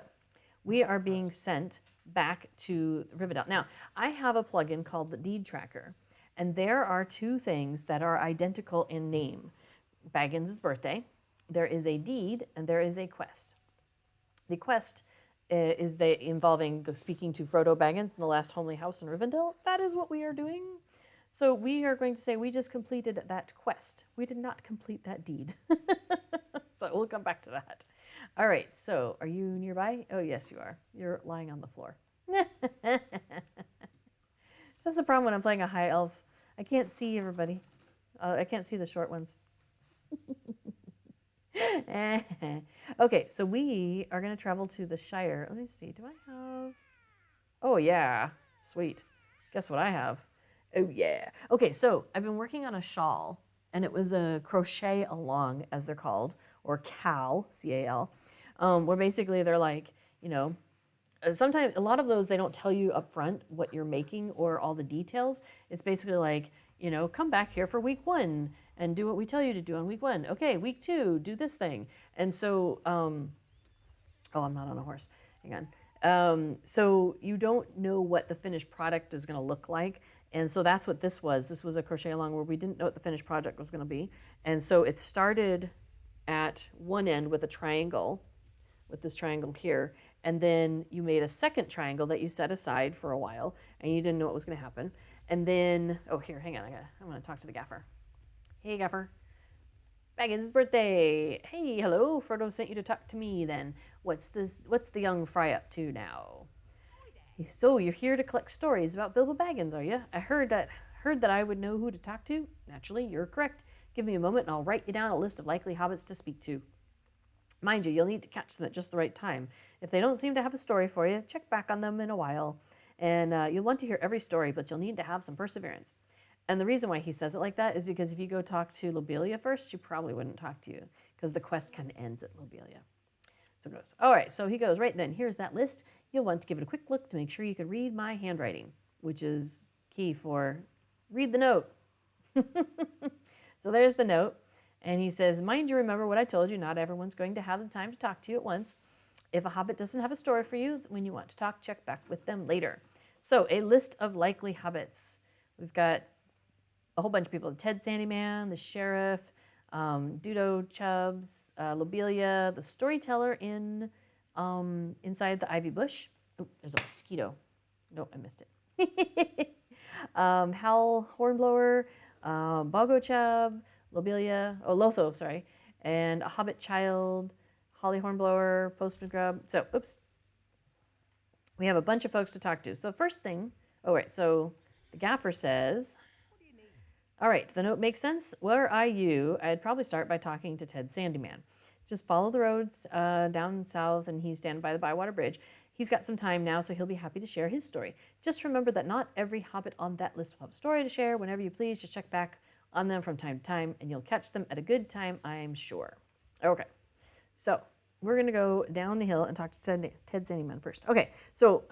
we are being sent back to Rivendell. Now, I have a plugin called the Deed Tracker, and there are two things that are identical in name. Baggins' birthday, there is a deed, and there is a quest. The quest is involving speaking to Frodo Baggins in the last homely house in Rivendell. That is what we are doing. So we are going to say we just completed that quest. We did not complete that deed. So we'll come back to that. All right, so are you nearby? Oh, yes, you are. You're lying on the floor. So that's the problem when I'm playing a high elf. I can't see everybody. I can't see the short ones. Okay, so we are going to travel to the Shire. Let me see. Do I have... Oh, yeah. Sweet. Guess what I have? Oh, yeah. Okay, so I've been working on a shawl, and it was a crochet along, as they're called, or cal, C-A-L, where basically they're like, sometimes a lot of those, they don't tell you up front what you're making or all the details. It's basically like, come back here for week 1 and do what we tell you to do on week 1. Okay, week 2, do this thing. And so, oh, I'm not on a horse. Hang on. So you don't know what the finished product is going to look like. And so that's what this was. This was a crochet along where we didn't know what the finished project was going to be. And so it started at one end with a triangle, with this triangle here. And then you made a second triangle that you set aside for a while, and you didn't know what was going to happen. And then, oh, here, hang on. I'm going to talk to the gaffer. Hey, gaffer. Baggins' birthday. Hey, hello. Frodo sent you to talk to me then. What's the young fry up to now? So you're here to collect stories about Bilbo Baggins, are you? I heard that I would know who to talk to. Naturally, you're correct. Give me a moment and I'll write you down a list of likely hobbits to speak to. Mind you, you'll need to catch them at just the right time. If they don't seem to have a story for you, check back on them in a while. And you'll want to hear every story, but you'll need to have some perseverance. And the reason why he says it like that is because if you go talk to Lobelia first, she probably wouldn't talk to you because the quest kind of ends at Lobelia. So it goes, all right, so he goes, right then, here's that list. You'll want to give it a quick look to make sure you can read my handwriting, which is key for read the note. So there's the note. And he says, mind you, remember what I told you, not everyone's going to have the time to talk to you at once. If a hobbit doesn't have a story for you, when you want to talk, check back with them later. So a list of likely hobbits. We've got a whole bunch of people. Ted Sandyman, the sheriff, Dudo Chubbs, Lobelia, the storyteller inside the ivy bush. Oh, there's a mosquito. No, I missed it. Hal Hornblower, Bogo Chubb, Lotho, sorry, and a Hobbit Child, Holly Hornblower, Postman Grub. So, oops. We have a bunch of folks to talk to. So first thing, so the gaffer says, all right, the note makes sense. Were I you, I'd probably start by talking to Ted Sandyman. Just follow the roads down south, and he's standing by the Bywater Bridge. He's got some time now, so he'll be happy to share his story. Just remember that not every hobbit on that list will have a story to share. Whenever you please, just check back on them from time to time, and you'll catch them at a good time, I'm sure. Okay, so we're going to go down the hill and talk to Ted Sandyman first. Okay, so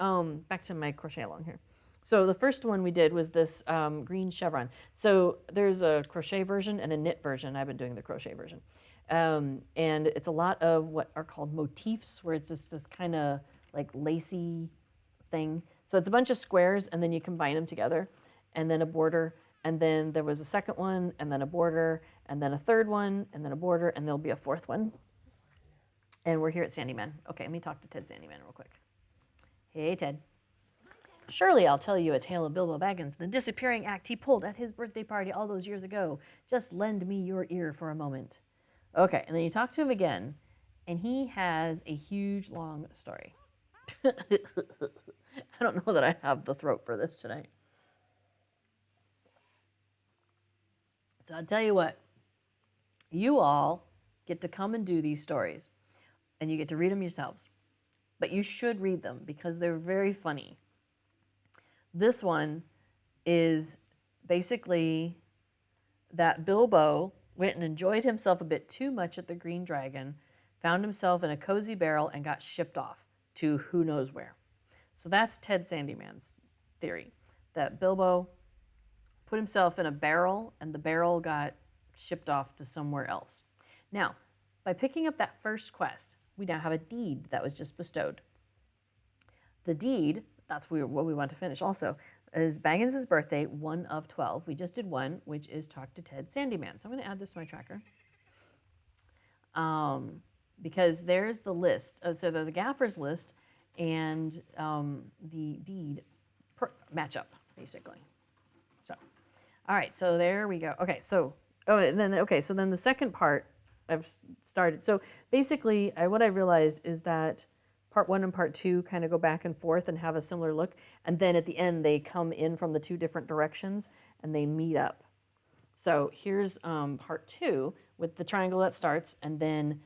back to my crochet along here. So the first one we did was this green chevron. So there's a crochet version and a knit version. I've been doing the crochet version. And it's a lot of what are called motifs, where it's just this kind of like lacy thing. So it's a bunch of squares, and then you combine them together, and then a border, and then there was a second one, and then a border, and then a third one, and then a border, and there'll be a fourth one. And we're here at Sandyman. Okay, let me talk to Ted Sandyman real quick. Hey, Ted. Surely I'll tell you a tale of Bilbo Baggins, the disappearing act he pulled at his birthday party all those years ago. Just lend me your ear for a moment. Okay, and then you talk to him again, and he has a huge, long story. I don't know that I have the throat for this tonight. So I'll tell you what. You all get to come and do these stories, and you get to read them yourselves. But you should read them because they're very funny. This one is basically that Bilbo went and enjoyed himself a bit too much at the Green Dragon, found himself in a cozy barrel, and got shipped off to who knows where. So that's Ted Sandyman's theory, that Bilbo put himself in a barrel and the barrel got shipped off to somewhere else. Now, by picking up that first quest, we now have a deed that was just bestowed. The deed, that's what we want to finish also, is Baggins' birthday, 1 of 12. We just did one, which is talk to Ted Sandyman. So I'm going to add this to my tracker. Because there's the list. So the gaffer's list and the deed match up, basically. So, all right, so there we go. Okay, so, so then the second part I've started. So basically, what I realized is that part 1 and part 2 kind of go back and forth and have a similar look. And then at the end, they come in from the 2 different directions and they meet up. So here's part 2 with the triangle that starts, and then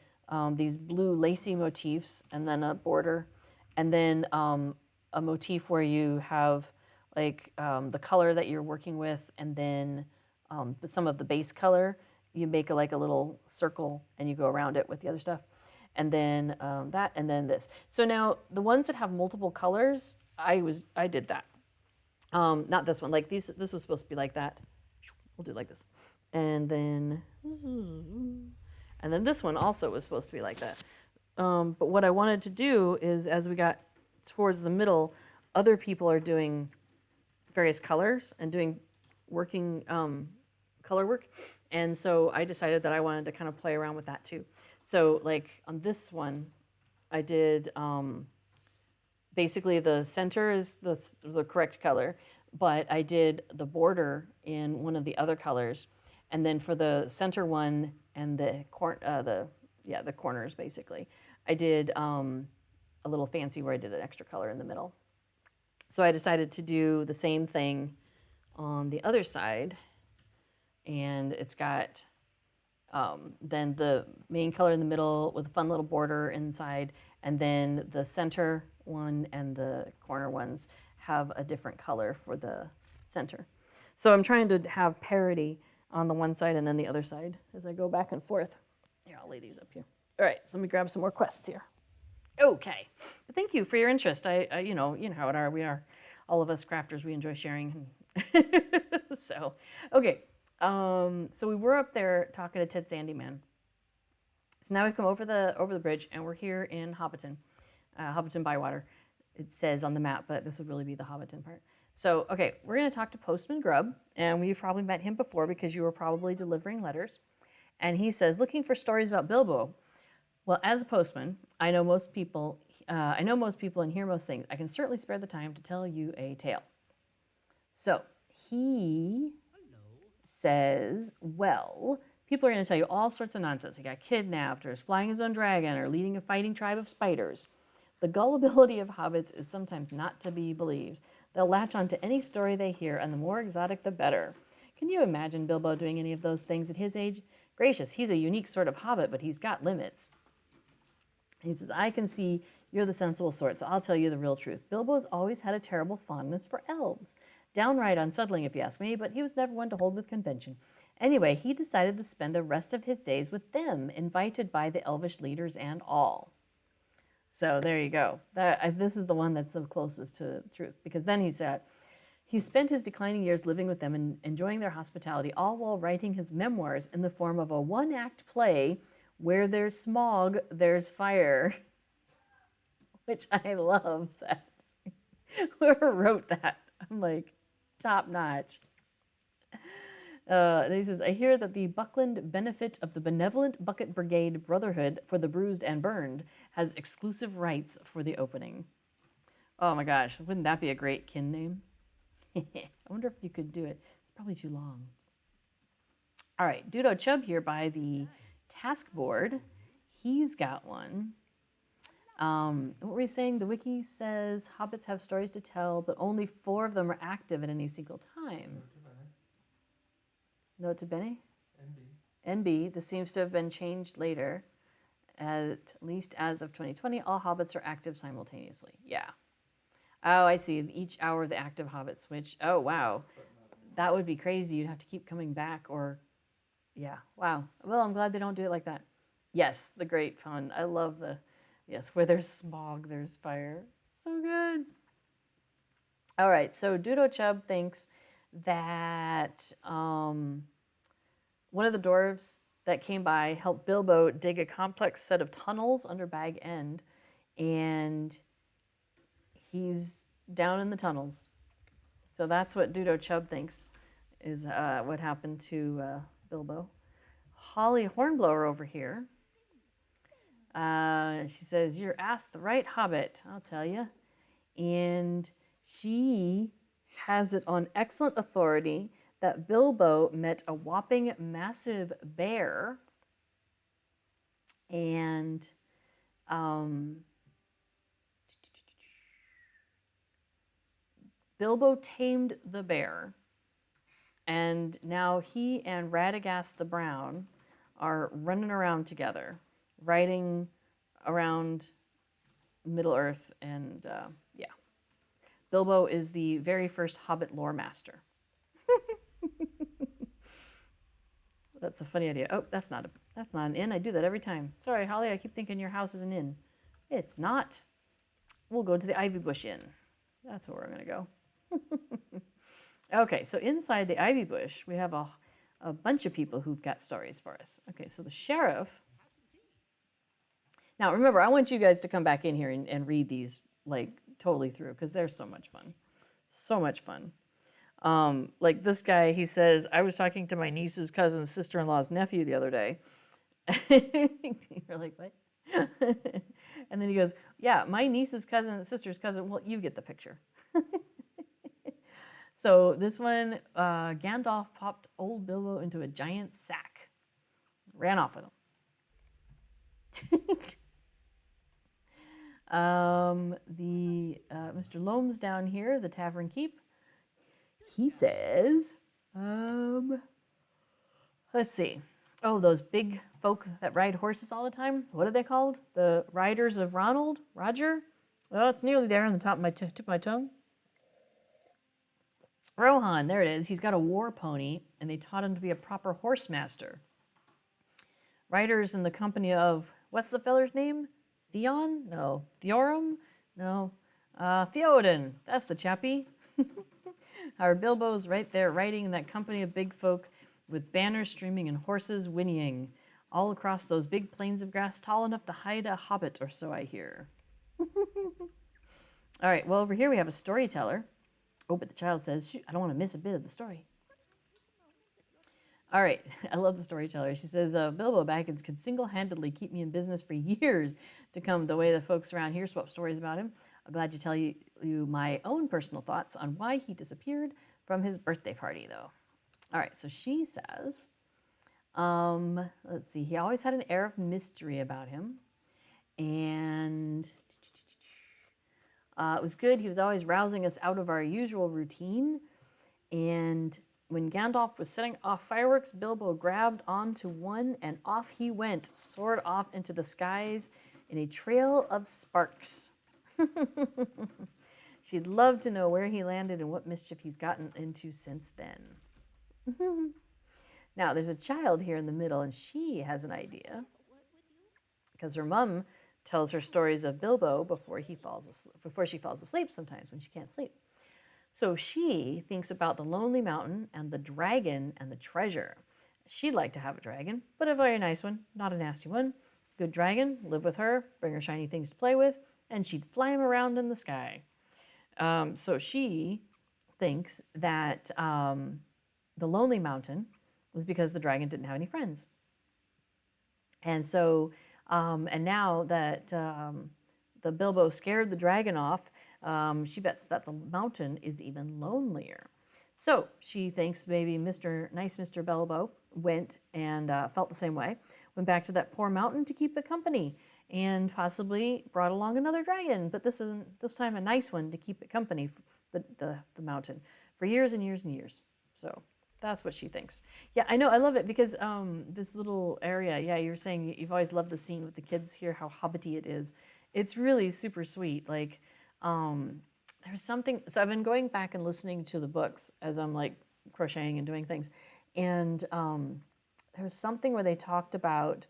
these blue lacy motifs, and then a border, and then a motif where you have like the color that you're working with, and then some of the base color. You make a little circle and you go around it with the other stuff. And then that, and then this. So now the ones that have multiple colors, I did that. Not this one. Like this was supposed to be like that. we'll do it like this. And then this one also was supposed to be like that. But what I wanted to do is, as we got towards the middle, other people are doing various colors and doing working color work. And so I decided that I wanted to kind of play around with that too. So like on this one, I did basically the center is the correct color, but I did the border in one of the other colors. And then for the center one and the corners basically, I did a little fancy where I did an extra color in the middle. So I decided to do the same thing on the other side, and it's got then the main color in the middle with a fun little border inside, and then the center one and the corner ones have a different color for the center. So I'm trying to have parity on the one side and then the other side as I go back and forth. Here, I'll lay these up here. All right, so let me grab some more quests here. Okay, but thank you for your interest. I you know how it are. We are all of us crafters. We enjoy sharing. So, okay. So we were up there talking to Ted Sandyman. So now we've come over the bridge and we're here in Hobbiton, Hobbiton Bywater. It says on the map, but this would really be the Hobbiton part. So, okay, we're going to talk to Postman Grubb, and we've probably met him before because you were probably delivering letters. And he says, looking for stories about Bilbo. Well, as a postman, I know most people and hear most things. I can certainly spare the time to tell you a tale. So he says, well, people are going to tell you all sorts of nonsense. He got kidnapped, or is flying his own dragon, or leading a fighting tribe of spiders. The gullibility of hobbits is sometimes not to be believed. They'll latch on to any story they hear, and the more exotic, the better. Can you imagine Bilbo doing any of those things at his age? Gracious, he's a unique sort of hobbit, but he's got limits. He says, I can see you're the sensible sort, so I'll tell you the real truth. Bilbo's always had a terrible fondness for elves. Downright unsettling, if you ask me, but he was never one to hold with convention. Anyway, he decided to spend the rest of his days with them, invited by the elvish leaders and all. So there you go. This is the one that's the closest to the truth, because then he said, he spent his declining years living with them and enjoying their hospitality, all while writing his memoirs in the form of a one-act play, Where There's Smog, There's Fire, which I love that. Whoever wrote that, I'm like, top notch. He says, I hear that the Buckland benefit of the Benevolent Bucket Brigade Brotherhood for the Bruised and Burned has exclusive rights for the opening. Oh my gosh, wouldn't that be a great kin name? I wonder if you could do it. It's probably too long. All right, Dudo Chubb here by the task board. He's got one. What were we saying? The wiki says hobbits have stories to tell, but only 4 of them are active at any single time. Note to Bene? NB. This seems to have been changed later. At least as of 2020, all hobbits are active simultaneously. Yeah. Oh, I see. Each hour the active hobbit switch. Oh, wow. That would be crazy. You'd have to keep coming back or... Yeah. Wow. Well, I'm glad they don't do it like that. Yes, the great fun. I love the... Yes, where there's smog, there's fire. So good. All right, so Dudo Chubb thinks that one of the dwarves that came by helped Bilbo dig a complex set of tunnels under Bag End, and he's down in the tunnels. So that's what Dudo Chubb thinks is what happened to Bilbo. Holly Hornblower over here. She says, you're asked the right hobbit, I'll tell you. And she has it on excellent authority that Bilbo met a whopping massive bear. And Bilbo tamed the bear. And now he and Radagast the Brown are running around together, riding around Middle-earth, and yeah. Bilbo is the very first Hobbit lore master. That's a funny idea. Oh, that's not an inn. I do that every time. Sorry, Holly, I keep thinking your house is an inn. It's not. We'll go to the Ivy Bush Inn. That's where we're going to go. Okay, so inside the Ivy Bush, we have a bunch of people who've got stories for us. Okay, so the sheriff. Now remember, I want you guys to come back in here and read these like totally through because they're so much fun. So much fun. Like this guy, he says, I was talking to my niece's cousin's sister-in-law's nephew the other day. You're like, what? And then he goes, yeah, my niece's cousin, sister's cousin. Well, you get the picture. So this one, Gandalf popped old Bilbo into a giant sack, ran off with him. Mr. Loam's down here, the Tavern Keep. He says, let's see. Oh, those big folk that ride horses all the time. What are they called? The Riders of Roger? Oh, it's nearly there on the top of my tip of my tongue. Rohan, there it is. He's got a war pony, and they taught him to be a proper horse master. Riders in the company of, what's the feller's name? Theon? No. Theorum? No. Theoden. That's the chappie. Our Bilbo's right there, riding in that company of big folk with banners streaming and horses whinnying all across those big plains of grass tall enough to hide a hobbit or so, I hear. All right, well, over here we have a storyteller. Oh, but the child says, shoot, I don't want to miss a bit of the story. All right, I love the storyteller. She says, Bilbo Baggins could single-handedly keep me in business for years to come the way the folks around here swap stories about him. I'm glad to tell you my own personal thoughts on why he disappeared from his birthday party, though. All right, so she says, let's see, he always had an air of mystery about him. And it was good. He was always rousing us out of our usual routine. And when Gandalf was setting off fireworks, Bilbo grabbed onto one and off he went, soared off into the skies in a trail of sparks. She'd love to know where he landed and what mischief he's gotten into since then. Now, there's a child here in the middle, and she has an idea. Because her mom tells her stories of Bilbo before she falls asleep sometimes when she can't sleep. So she thinks about the Lonely Mountain and the dragon and the treasure. She'd like to have a dragon, but a very nice one, not a nasty one. Good dragon, live with her, bring her shiny things to play with, and she'd fly him around in the sky. So she thinks that the Lonely Mountain was because the dragon didn't have any friends. And so, and now that the Bilbo scared the dragon off, she bets that the mountain is even lonelier. So she thinks maybe nice Mr. Bilbo went and felt the same way, went back to that poor mountain to keep it company, and possibly brought along another dragon, but this time a nice one to keep it company, the mountain, for years and years and years. So that's what she thinks. Yeah, I know, I love it because this little area, yeah, you're saying you've always loved the scene with the kids here, how hobbity it is. It's really super sweet. Like, there's something, so I've been going back and listening to the books as I'm like crocheting and doing things. And there's something where they talked about,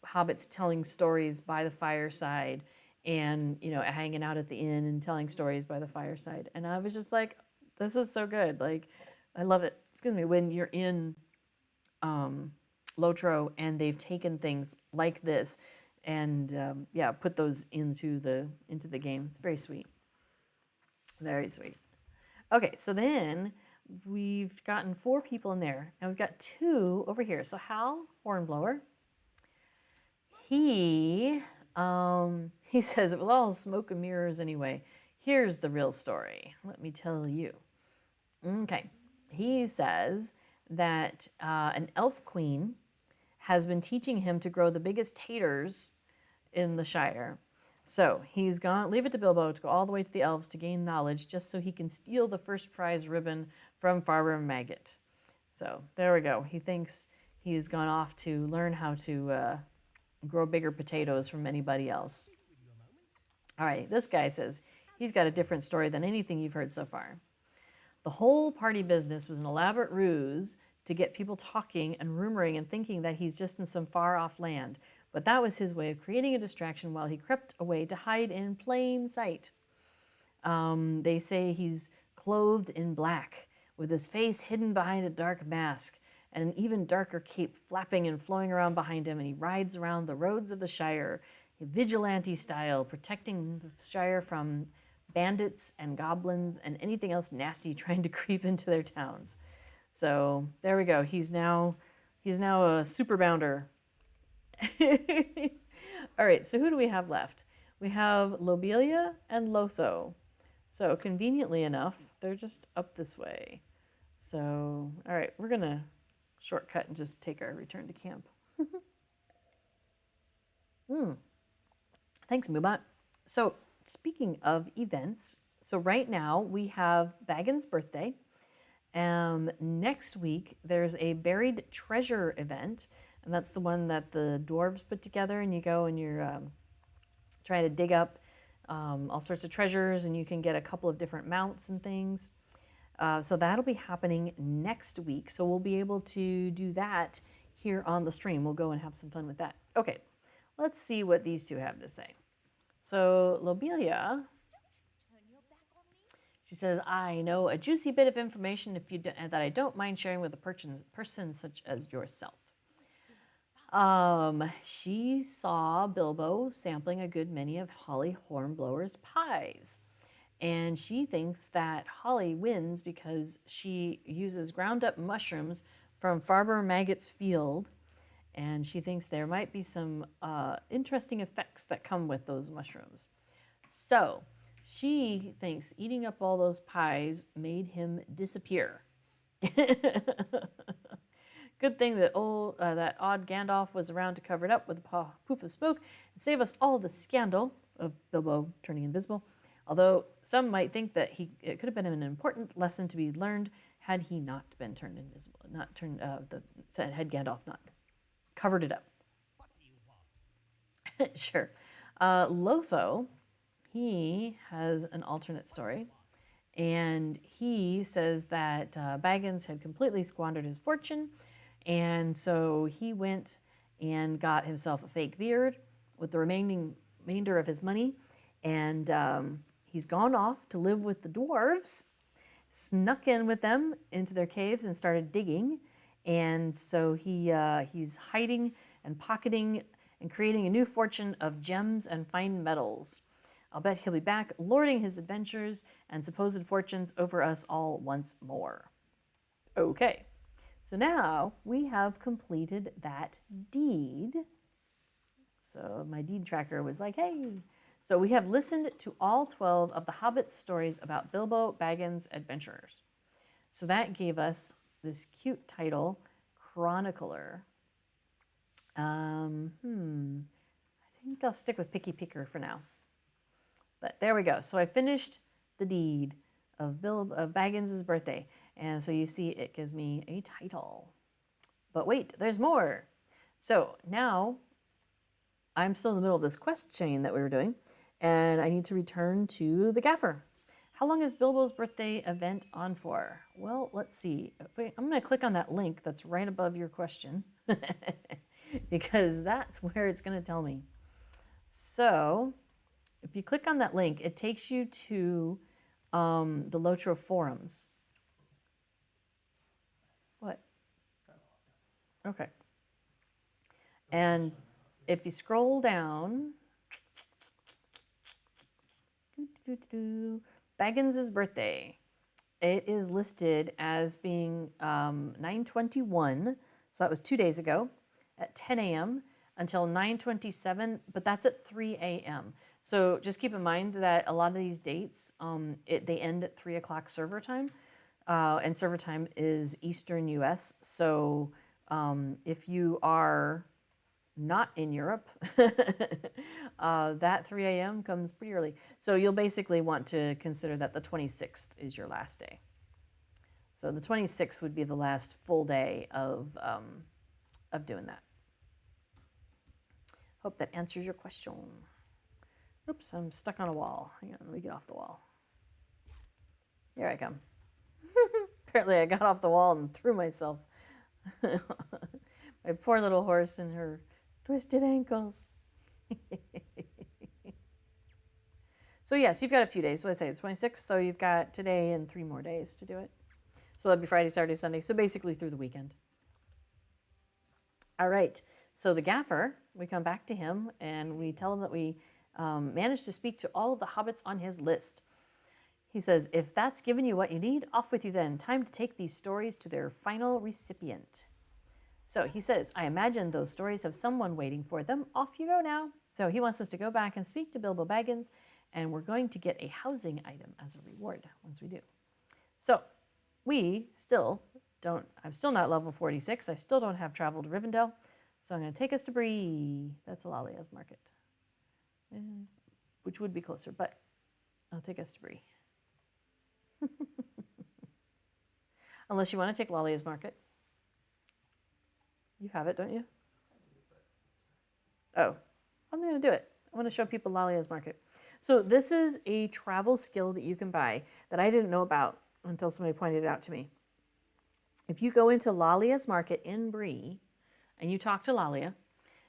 hobbits telling stories by the fireside and, hanging out at the inn and telling stories by the fireside. And I was just like, this is so good. Like, I love it. Excuse me, when you're in Lotro and they've taken things like this and put those into the game. It's very sweet. Very sweet. Okay, so then we've gotten 4 people in there, and we've got 2 over here. So Hal Hornblower, he says it was all smoke and mirrors anyway. Here's the real story. Let me tell you. Okay, he says that an elf queen has been teaching him to grow the biggest taters in the Shire. So he's gone, leave it to Bilbo to go all the way to the elves to gain knowledge just so he can steal the first prize ribbon from Farmer Maggot. So there we go. He thinks he's gone off to learn how to grow bigger potatoes from anybody else. All right, this guy says he's got a different story than anything you've heard so far. The whole party business was an elaborate ruse to get people talking and rumoring and thinking that he's just in some far-off land. But that was his way of creating a distraction while he crept away to hide in plain sight. They say he's clothed in black, with his face hidden behind a dark mask, and an even darker cape flapping and flowing around behind him, and he rides around the roads of the Shire, vigilante style, protecting the Shire from bandits and goblins and anything else nasty trying to creep into their towns. So there we go. He's now a super bounder. All right, so who do we have left? We have Lobelia and Lotho. So conveniently enough, they're just up this way. So, all right, we're going to shortcut and just take our return to camp. Thanks, Moobot. So speaking of events, so right now we have Baggins' birthday. Next week, there's a buried treasure event, and that's the one that the dwarves put together, and you go and you're trying to dig up all sorts of treasures, and you can get a couple of different mounts and things. So that'll be happening next week, so we'll be able to do that here on the stream. We'll go and have some fun with that. Okay, let's see what these two have to say. So Lobelia, she says, I know a juicy bit of information that I don't mind sharing with a person such as yourself. She saw Bilbo sampling a good many of Holly Hornblower's pies. And she thinks that Holly wins because she uses ground up mushrooms from Farmer Maggot's field. And she thinks there might be some interesting effects that come with those mushrooms. So she thinks eating up all those pies made him disappear. Good thing that that odd Gandalf was around to cover it up with a poof of smoke and save us all the scandal of Bilbo turning invisible. Although some might think that it could have been an important lesson to be learned had he not been turned invisible, had Gandalf not covered it up. What do you want? Sure. Lotho, he has an alternate story. And he says that Baggins had completely squandered his fortune. And so he went and got himself a fake beard with the remainder of his money. And he's gone off to live with the dwarves, snuck in with them into their caves and started digging. And so he's hiding and pocketing and creating a new fortune of gems and fine metals. I'll bet he'll be back lording his adventures and supposed fortunes over us all once more. Okay, so now we have completed that deed. So my deed tracker was like, hey. So we have listened to all 12 of the Hobbit's stories about Bilbo Baggins' adventures. So that gave us this cute title, Chronicler. I think I'll stick with Picky Picker for now. But there we go. So I finished the deed of Baggins' birthday. And so you see it gives me a title. But wait, there's more. So now I'm still in the middle of this quest chain that we were doing. And I need to return to the Gaffer. How long is Bilbo's birthday event on for? Well, let's see. I'm going to click on that link that's right above your question. Because that's where it's going to tell me. So if you click on that link, it takes you to the Loacher forums. What? Okay. And if you scroll down, Baggins' birthday, it is listed as being 9/21, so that was 2 days ago, at 10 a.m. until 9/27, but that's at 3 a.m. So just keep in mind that a lot of these dates, they end at 3 o'clock server time, and server time is Eastern US. So if you are not in Europe, that 3 a.m. comes pretty early. So you'll basically want to consider that the 26th is your last day. So the 26th would be the last full day of doing that. Hope that answers your question. Oops, I'm stuck on a wall. Hang on, let me get off the wall. Here I come. Apparently I got off the wall and threw myself. My poor little horse and her twisted ankles. So yes, you've got a few days. So I say it's 26th, so you've got today and 3 more days to do it. So that'd be Friday, Saturday, Sunday. So basically through the weekend. All right. So the gaffer, we come back to him and we tell him that we managed to speak to all of the hobbits on his list. He says, if that's given you what you need, off with you then. Time to take these stories to their final recipient. So he says, I imagine those stories have someone waiting for them. Off you go now. So he wants us to go back and speak to Bilbo Baggins, and we're going to get a housing item as a reward once we do. So we still don't, I'm still not level 46. I still don't have travel to Rivendell. So I'm going to take us to Brie. That's Lalia's market, which would be closer, but I'll take us to Brie. Unless you want to take Lalia's market. You have it, don't you? Oh, I'm going to do it. I want to show people Lalia's market. So this is a travel skill that you can buy that I didn't know about until somebody pointed it out to me. If you go into Lalia's market in Brie and you talk to Lalia,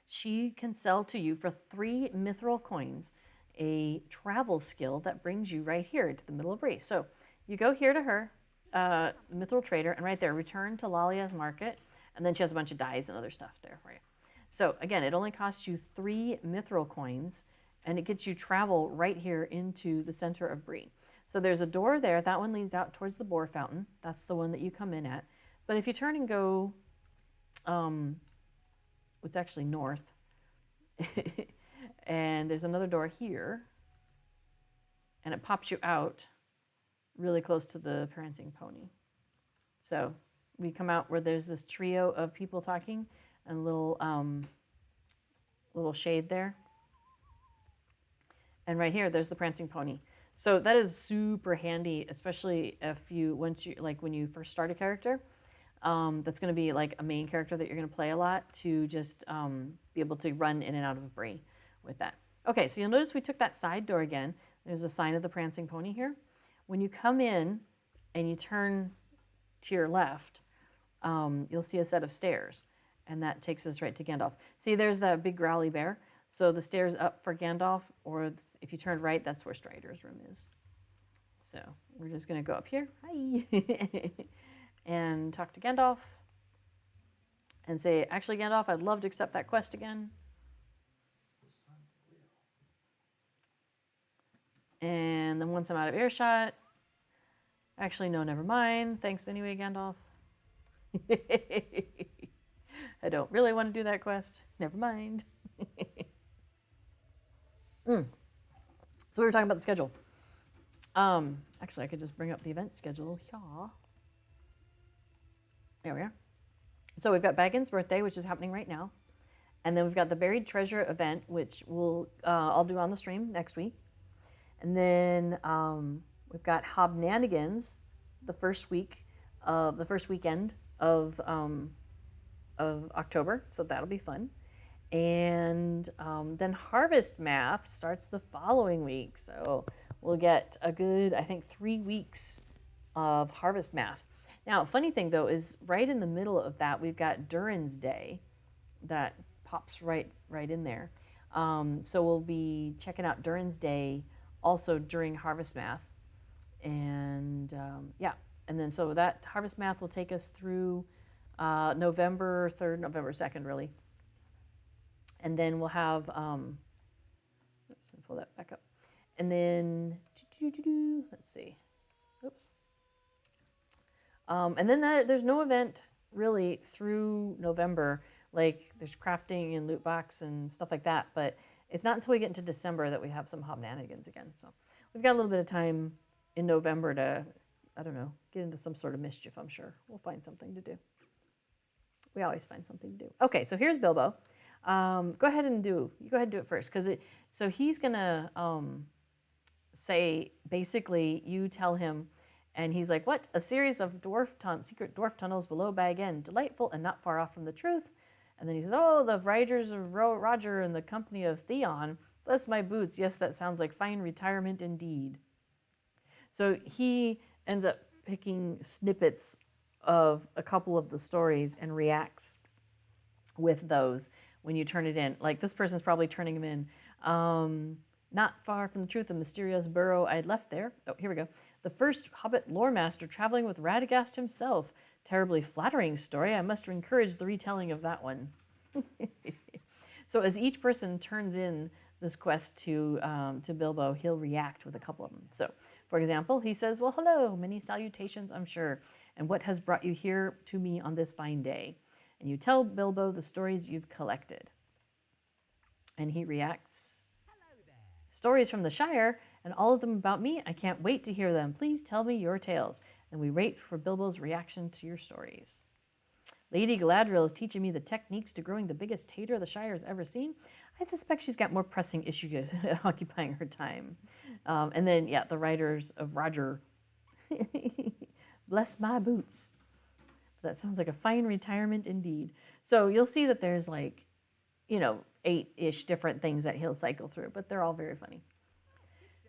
she can sell to you for 3 mithril coins a travel skill that brings you right here to the middle of Brie. So you go here to her, mithril trader, and right there, return to Lalia's market, and then she has a bunch of dyes and other stuff there for you. So again, it only costs you 3 mithril coins, and it gets you travel right here into the center of Brie. So there's a door there. That one leads out towards the boar fountain. That's the one that you come in at. But if you turn and go, it's actually north, and there's another door here, and it pops you out really close to the prancing pony. So we come out where there's this trio of people talking and a little shade there. And right here, there's the prancing pony. So that is super handy, especially if when you first start a character, that's going to be like a main character that you're going to play a lot, to just be able to run in and out of Brie with that. Okay, so you'll notice we took that side door again. There's a sign of the prancing pony here. When you come in and you turn to your left, you'll see a set of stairs, and that takes us right to Gandalf. See, there's that big growly bear. So the stairs up for Gandalf, or if you turn right, that's where Strider's room is. So we're just going to go up here, hi, and talk to Gandalf, and say, actually, Gandalf, I'd love to accept that quest again. And then once I'm out of earshot, actually, no, never mind. Thanks anyway, Gandalf. I don't really want to do that quest. Never mind. So we were talking about the schedule. Actually, I could just bring up the event schedule. Yeah. There we are. So we've got Baggins' birthday, which is happening right now. And then we've got the Buried Treasure event, which I'll do on the stream next week. And then we've got Hobnanigans the first weekend of October. So that'll be fun. And then Harvest Math starts the following week. So we'll get a good, I think, 3 weeks of Harvest Math. Now, funny thing, though, is right in the middle of that, we've got Durin's Day that pops right in there. So we'll be checking out Durin's Day also during Harvest Math. And yeah, and then so that Harvest Math will take us through November 3rd, November 2nd, really. And then we'll have, oops, let me pull that back up. And then, let's see, oops. And then there's no event really through November. Like there's crafting and loot box and stuff like that. But it's not until we get into December that we have some Hobnanigans again. So we've got a little bit of time in November to, I don't know, get into some sort of mischief, I'm sure. We'll find something to do. We always find something to do. Okay, so here's Bilbo. Go ahead and do it first, so he's gonna say, basically, you tell him, and he's like, what? A series of secret dwarf tunnels below Bag End, delightful and not far off from the truth. And then he says, oh, the riders of Roger and the company of Theon, bless my boots, yes, that sounds like fine retirement indeed. So he ends up picking snippets of a couple of the stories and reacts with those when you turn it in. Like this person's probably turning them in. Not far from the truth, a mysterious burrow I'd left there. Oh, here we go. The first Hobbit lore master traveling with Radagast himself. Terribly flattering story. I must encourage the retelling of that one. So as each person turns in this quest to Bilbo, he'll react with a couple of them. So, for example, he says, "Well, hello, many salutations, I'm sure. And what has brought you here to me on this fine day?" And you tell Bilbo the stories you've collected. And he reacts, "Stories from the Shire, and all of them about me? I can't wait to hear them. Please tell me your tales." And we wait for Bilbo's reaction to your stories. "Lady Galadriel is teaching me the techniques to growing the biggest tater the Shire has ever seen. I suspect she's got more pressing issues occupying her time." And then, yeah, the writers of Roger. "Bless my boots." That sounds like a fine retirement indeed. So you'll see that there's like, 8-ish different things that he'll cycle through, but they're all very funny.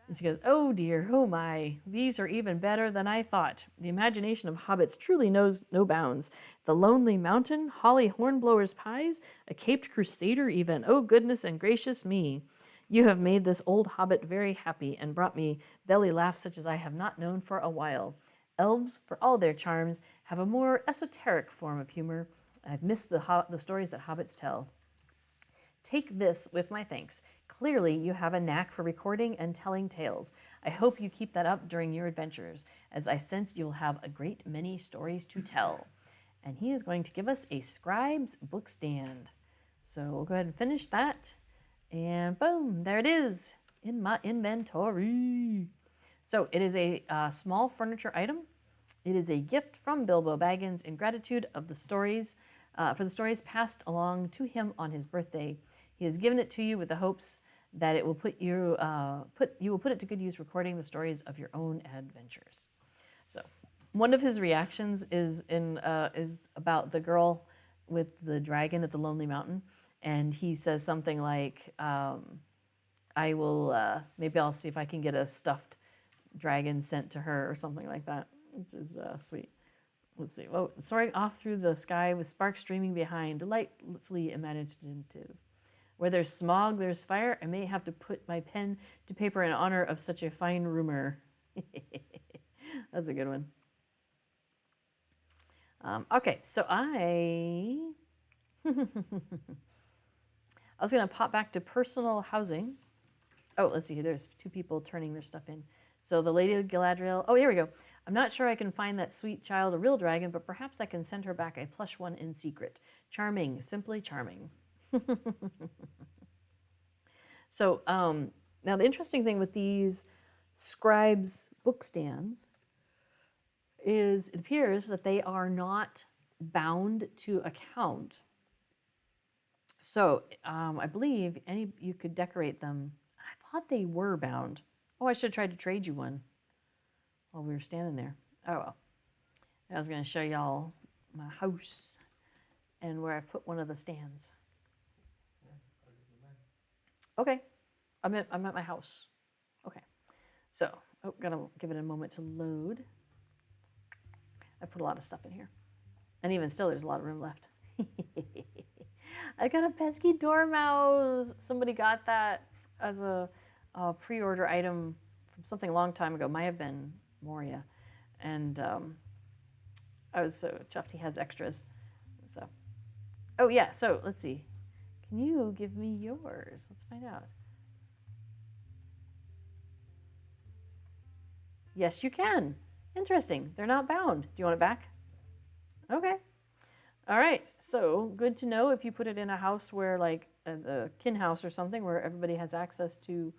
And she goes, "Oh dear, oh my, these are even better than I thought. The imagination of hobbits truly knows no bounds. The Lonely Mountain, holly hornblower's pies, a caped crusader even. Oh goodness and gracious me. You have made this old hobbit very happy and brought me belly laughs such as I have not known for a while. Elves, for all their charms, have a more esoteric form of humor. I've missed the stories that hobbits tell. Take this with my thanks. Clearly, you have a knack for recording and telling tales. I hope you keep that up during your adventures, as I sense you'll have a great many stories to tell." And he is going to give us a scribe's book stand. So we'll go ahead and finish that. And boom, there it is in my inventory. So it is a small furniture item. It is a gift from Bilbo Baggins in gratitude of the stories, for the stories passed along to him on his birthday. He has given it to you with the hopes that it will you will put it to good use recording the stories of your own adventures. So, one of his reactions is about the girl with the dragon at the Lonely Mountain, and he says something like, "I will maybe I'll see if I can get a stuffed dragon sent to her," or something like that, which is sweet. Let's see. Oh, soaring off through the sky with sparks streaming behind, delightfully imaginative. Where there's smog, there's fire. I may have to put my pen to paper in honor of such a fine rumor. That's a good one. Okay, so I was going to pop back to personal housing. Oh, let's see. There's 2 people turning their stuff in. So the Lady Galadriel. Oh, here we go. "I'm not sure I can find that sweet child a real dragon, but perhaps I can send her back a plush one in secret. Charming, simply charming." So now the interesting thing with these scribes' book stands is it appears that they are not bound to account. So I believe you could decorate them. I thought they were bound. Oh, I should have tried to trade you one while we were standing there. Oh well. I was going to show y'all my house and where I put one of the stands. Okay, I'm at my house. Okay, so gotta give it a moment to load. I put a lot of stuff in here, and even still, there's a lot of room left. I got a pesky dormouse. Somebody got that as a pre-order item from something a long time ago. Might have been Moria, and I was so chuffed he has extras. So, oh yeah. So let's see. Can you give me yours? Let's find out. Yes, you can. Interesting. They're not bound. Do you want it back? Okay. All right. So good to know if you put it in a house where, like, as a kin house or something, where everybody has access to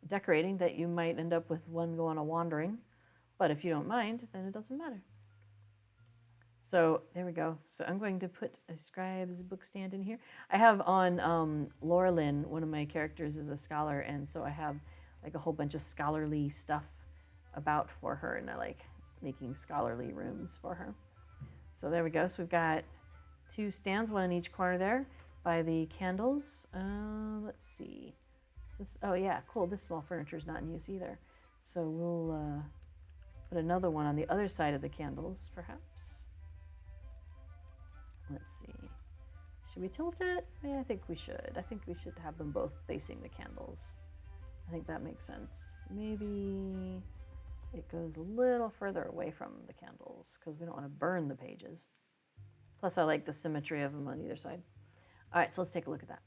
decorating, that you might end up with one go on a wandering. But if you don't mind, then it doesn't matter. So there we go. So I'm going to put a scribe's book stand in here. I have on Laura Lynn, one of my characters is a scholar, and so I have like a whole bunch of scholarly stuff about for her, and I like making scholarly rooms for her. So there we go. So we've got 2 stands, one in each corner there by the candles. Let's see. Is this, oh yeah, cool. This small furniture is not in use either. So we'll put another one on the other side of the candles, perhaps. Let's see. Should we tilt it? Yeah, I think we should. I think we should have them both facing the candles. I think that makes sense. Maybe it goes a little further away from the candles because we don't want to burn the pages. Plus, I like the symmetry of them on either side. All right, so let's take a look at that.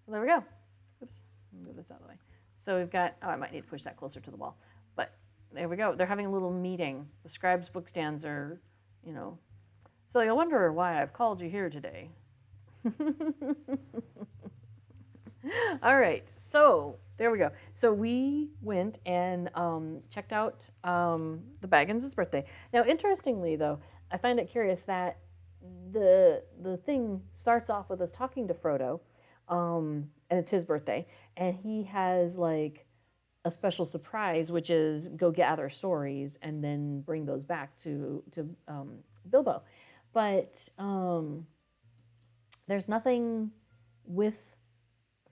So there we go. Oops, move this out of the way. So we've got, oh, I might need to push that closer to the wall. But there we go. They're having a little meeting. The scribes' book stands are, you know. So you'll wonder why I've called you here today. All right, so there we go. So we went and checked out the Baggins' birthday. Now, interestingly, though, I find it curious that the thing starts off with us talking to Frodo, and it's his birthday, and he has like a special surprise, which is go gather stories and then bring those back to Bilbo. But there's nothing with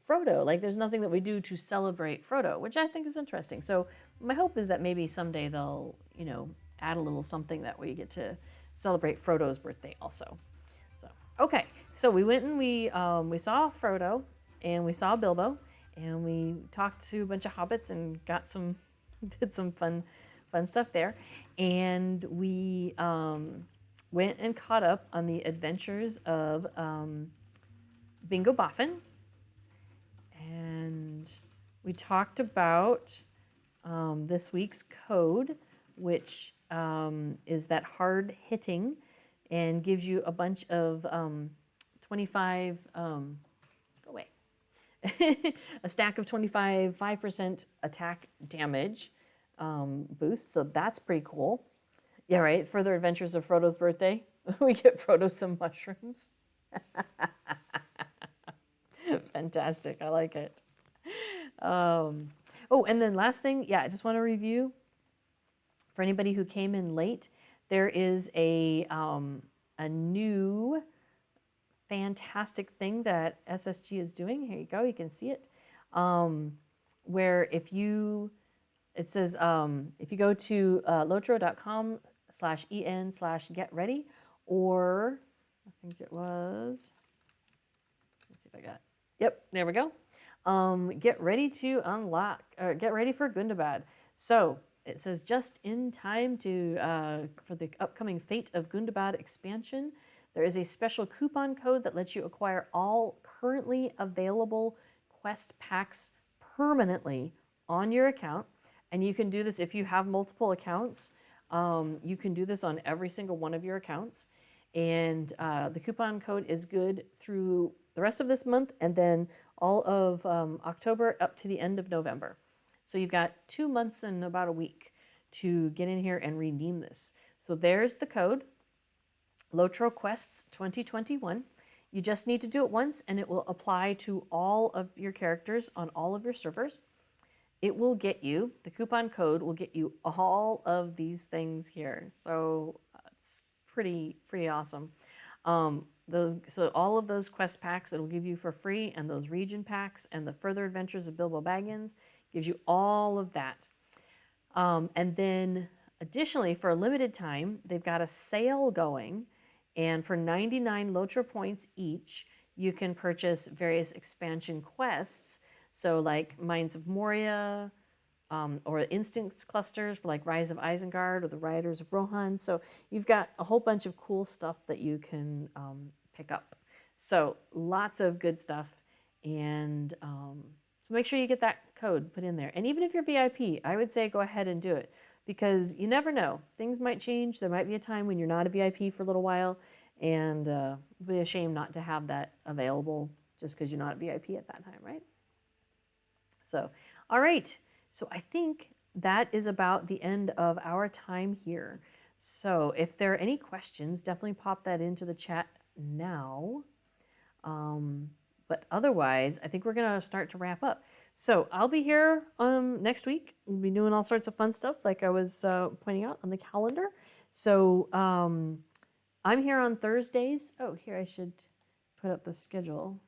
Frodo. Like, there's nothing that we do to celebrate Frodo, which I think is interesting. So my hope is that maybe someday they'll, you know, add a little something that we get to celebrate Frodo's birthday also. So okay, so we went and we saw Frodo and we saw Bilbo and we talked to a bunch of hobbits and got some did some fun stuff there, and we went and caught up on the adventures of Bingo Boffin. And we talked about this week's code, which is that hard hitting and gives you a bunch of 25, go away, a stack of 5% attack damage boost. So that's pretty cool. Yeah, right. Further adventures of Frodo's birthday. We get Frodo some mushrooms. Fantastic. I like it. Oh, and then last thing, yeah, I just want to review for anybody who came in late. There is a new fantastic thing that SSG is doing. Here you go. You can see it. Where it says if you go to lotro.com/en/get ready, or I think it was. Let's see if I got it. Yep, there we go. Get ready to unlock, or get ready for Gundabad. So it says just in time for the upcoming Fate of Gundabad expansion, there is a special coupon code that lets you acquire all currently available quest packs permanently on your account. And you can do this if you have multiple accounts. You can do this on every single one of your accounts. And the coupon code is good through the rest of this month and then all of October up to the end of November. So you've got 2 months and about a week to get in here and redeem this. So there's the code, Lotro Quests 2021. You just need to do it once and it will apply to all of your characters on all of your servers. It will get you, the coupon code will get you all of these things here. So it's pretty awesome. So all of those quest packs it'll give you for free, and those region packs and the Further Adventures of Bilbo Baggins gives you all of that. And then additionally, for a limited time, they've got a sale going, and for 99 Loacher Points each, you can purchase various expansion quests. So like Mines of Moria, or instance clusters for like Rise of Isengard or the Riders of Rohan. So you've got a whole bunch of cool stuff that you can pick up. So lots of good stuff. And so make sure you get that code put in there. And even if you're VIP, I would say go ahead and do it, because you never know. Things might change. There might be a time when you're not a VIP for a little while, and it'd be a shame not to have that available just because you're not a VIP at that time, right? So, all right. So I think that is about the end of our time here. So if there are any questions, definitely pop that into the chat now. But otherwise, I think we're going to start to wrap up. So I'll be here next week. We'll be doing all sorts of fun stuff like I was pointing out on the calendar. So I'm here on Thursdays. Oh, here I should put up the schedule.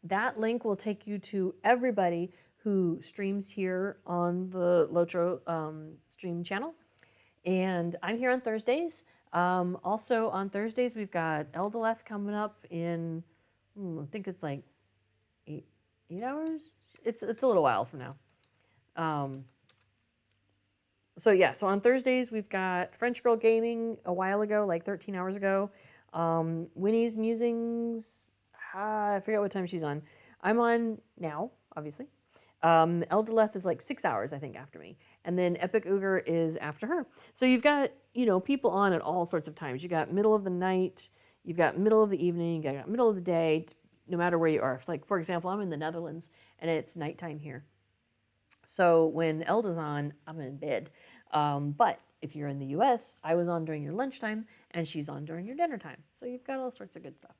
That link will take you to everybody who streams here on the Lotro stream channel. And I'm here on Thursdays. Also on Thursdays, we've got Eldaleth coming up in, I think it's like eight hours? It's a little while from now. So yeah, so on Thursdays we've got French Girl Gaming a while ago, like 13 hours ago. Winnie's Musings, I forget what time she's on. I'm on now, obviously. Eldaleth is like 6 hours, I think, after me. And then Epic Ogre is after her. So you've got, people on at all sorts of times. You got middle of the night, you've got middle of the evening, you got middle of the day, no matter where you are. Like, for example, I'm in the Netherlands and it's nighttime here. So when Elda's on, I'm in bed. But if you're in the US, I was on during your lunchtime and she's on during your dinner time. So you've got all sorts of good stuff.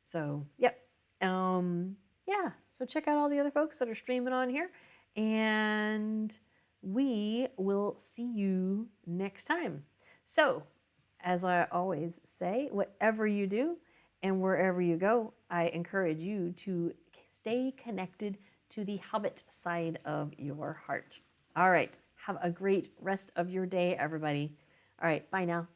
So, yep. Yeah, so check out all the other folks that are streaming on here. And we will see you next time. So, as I always say, whatever you do and wherever you go, I encourage you to stay connected to the Hobbit side of your heart. All right, have a great rest of your day, everybody. All right, bye now.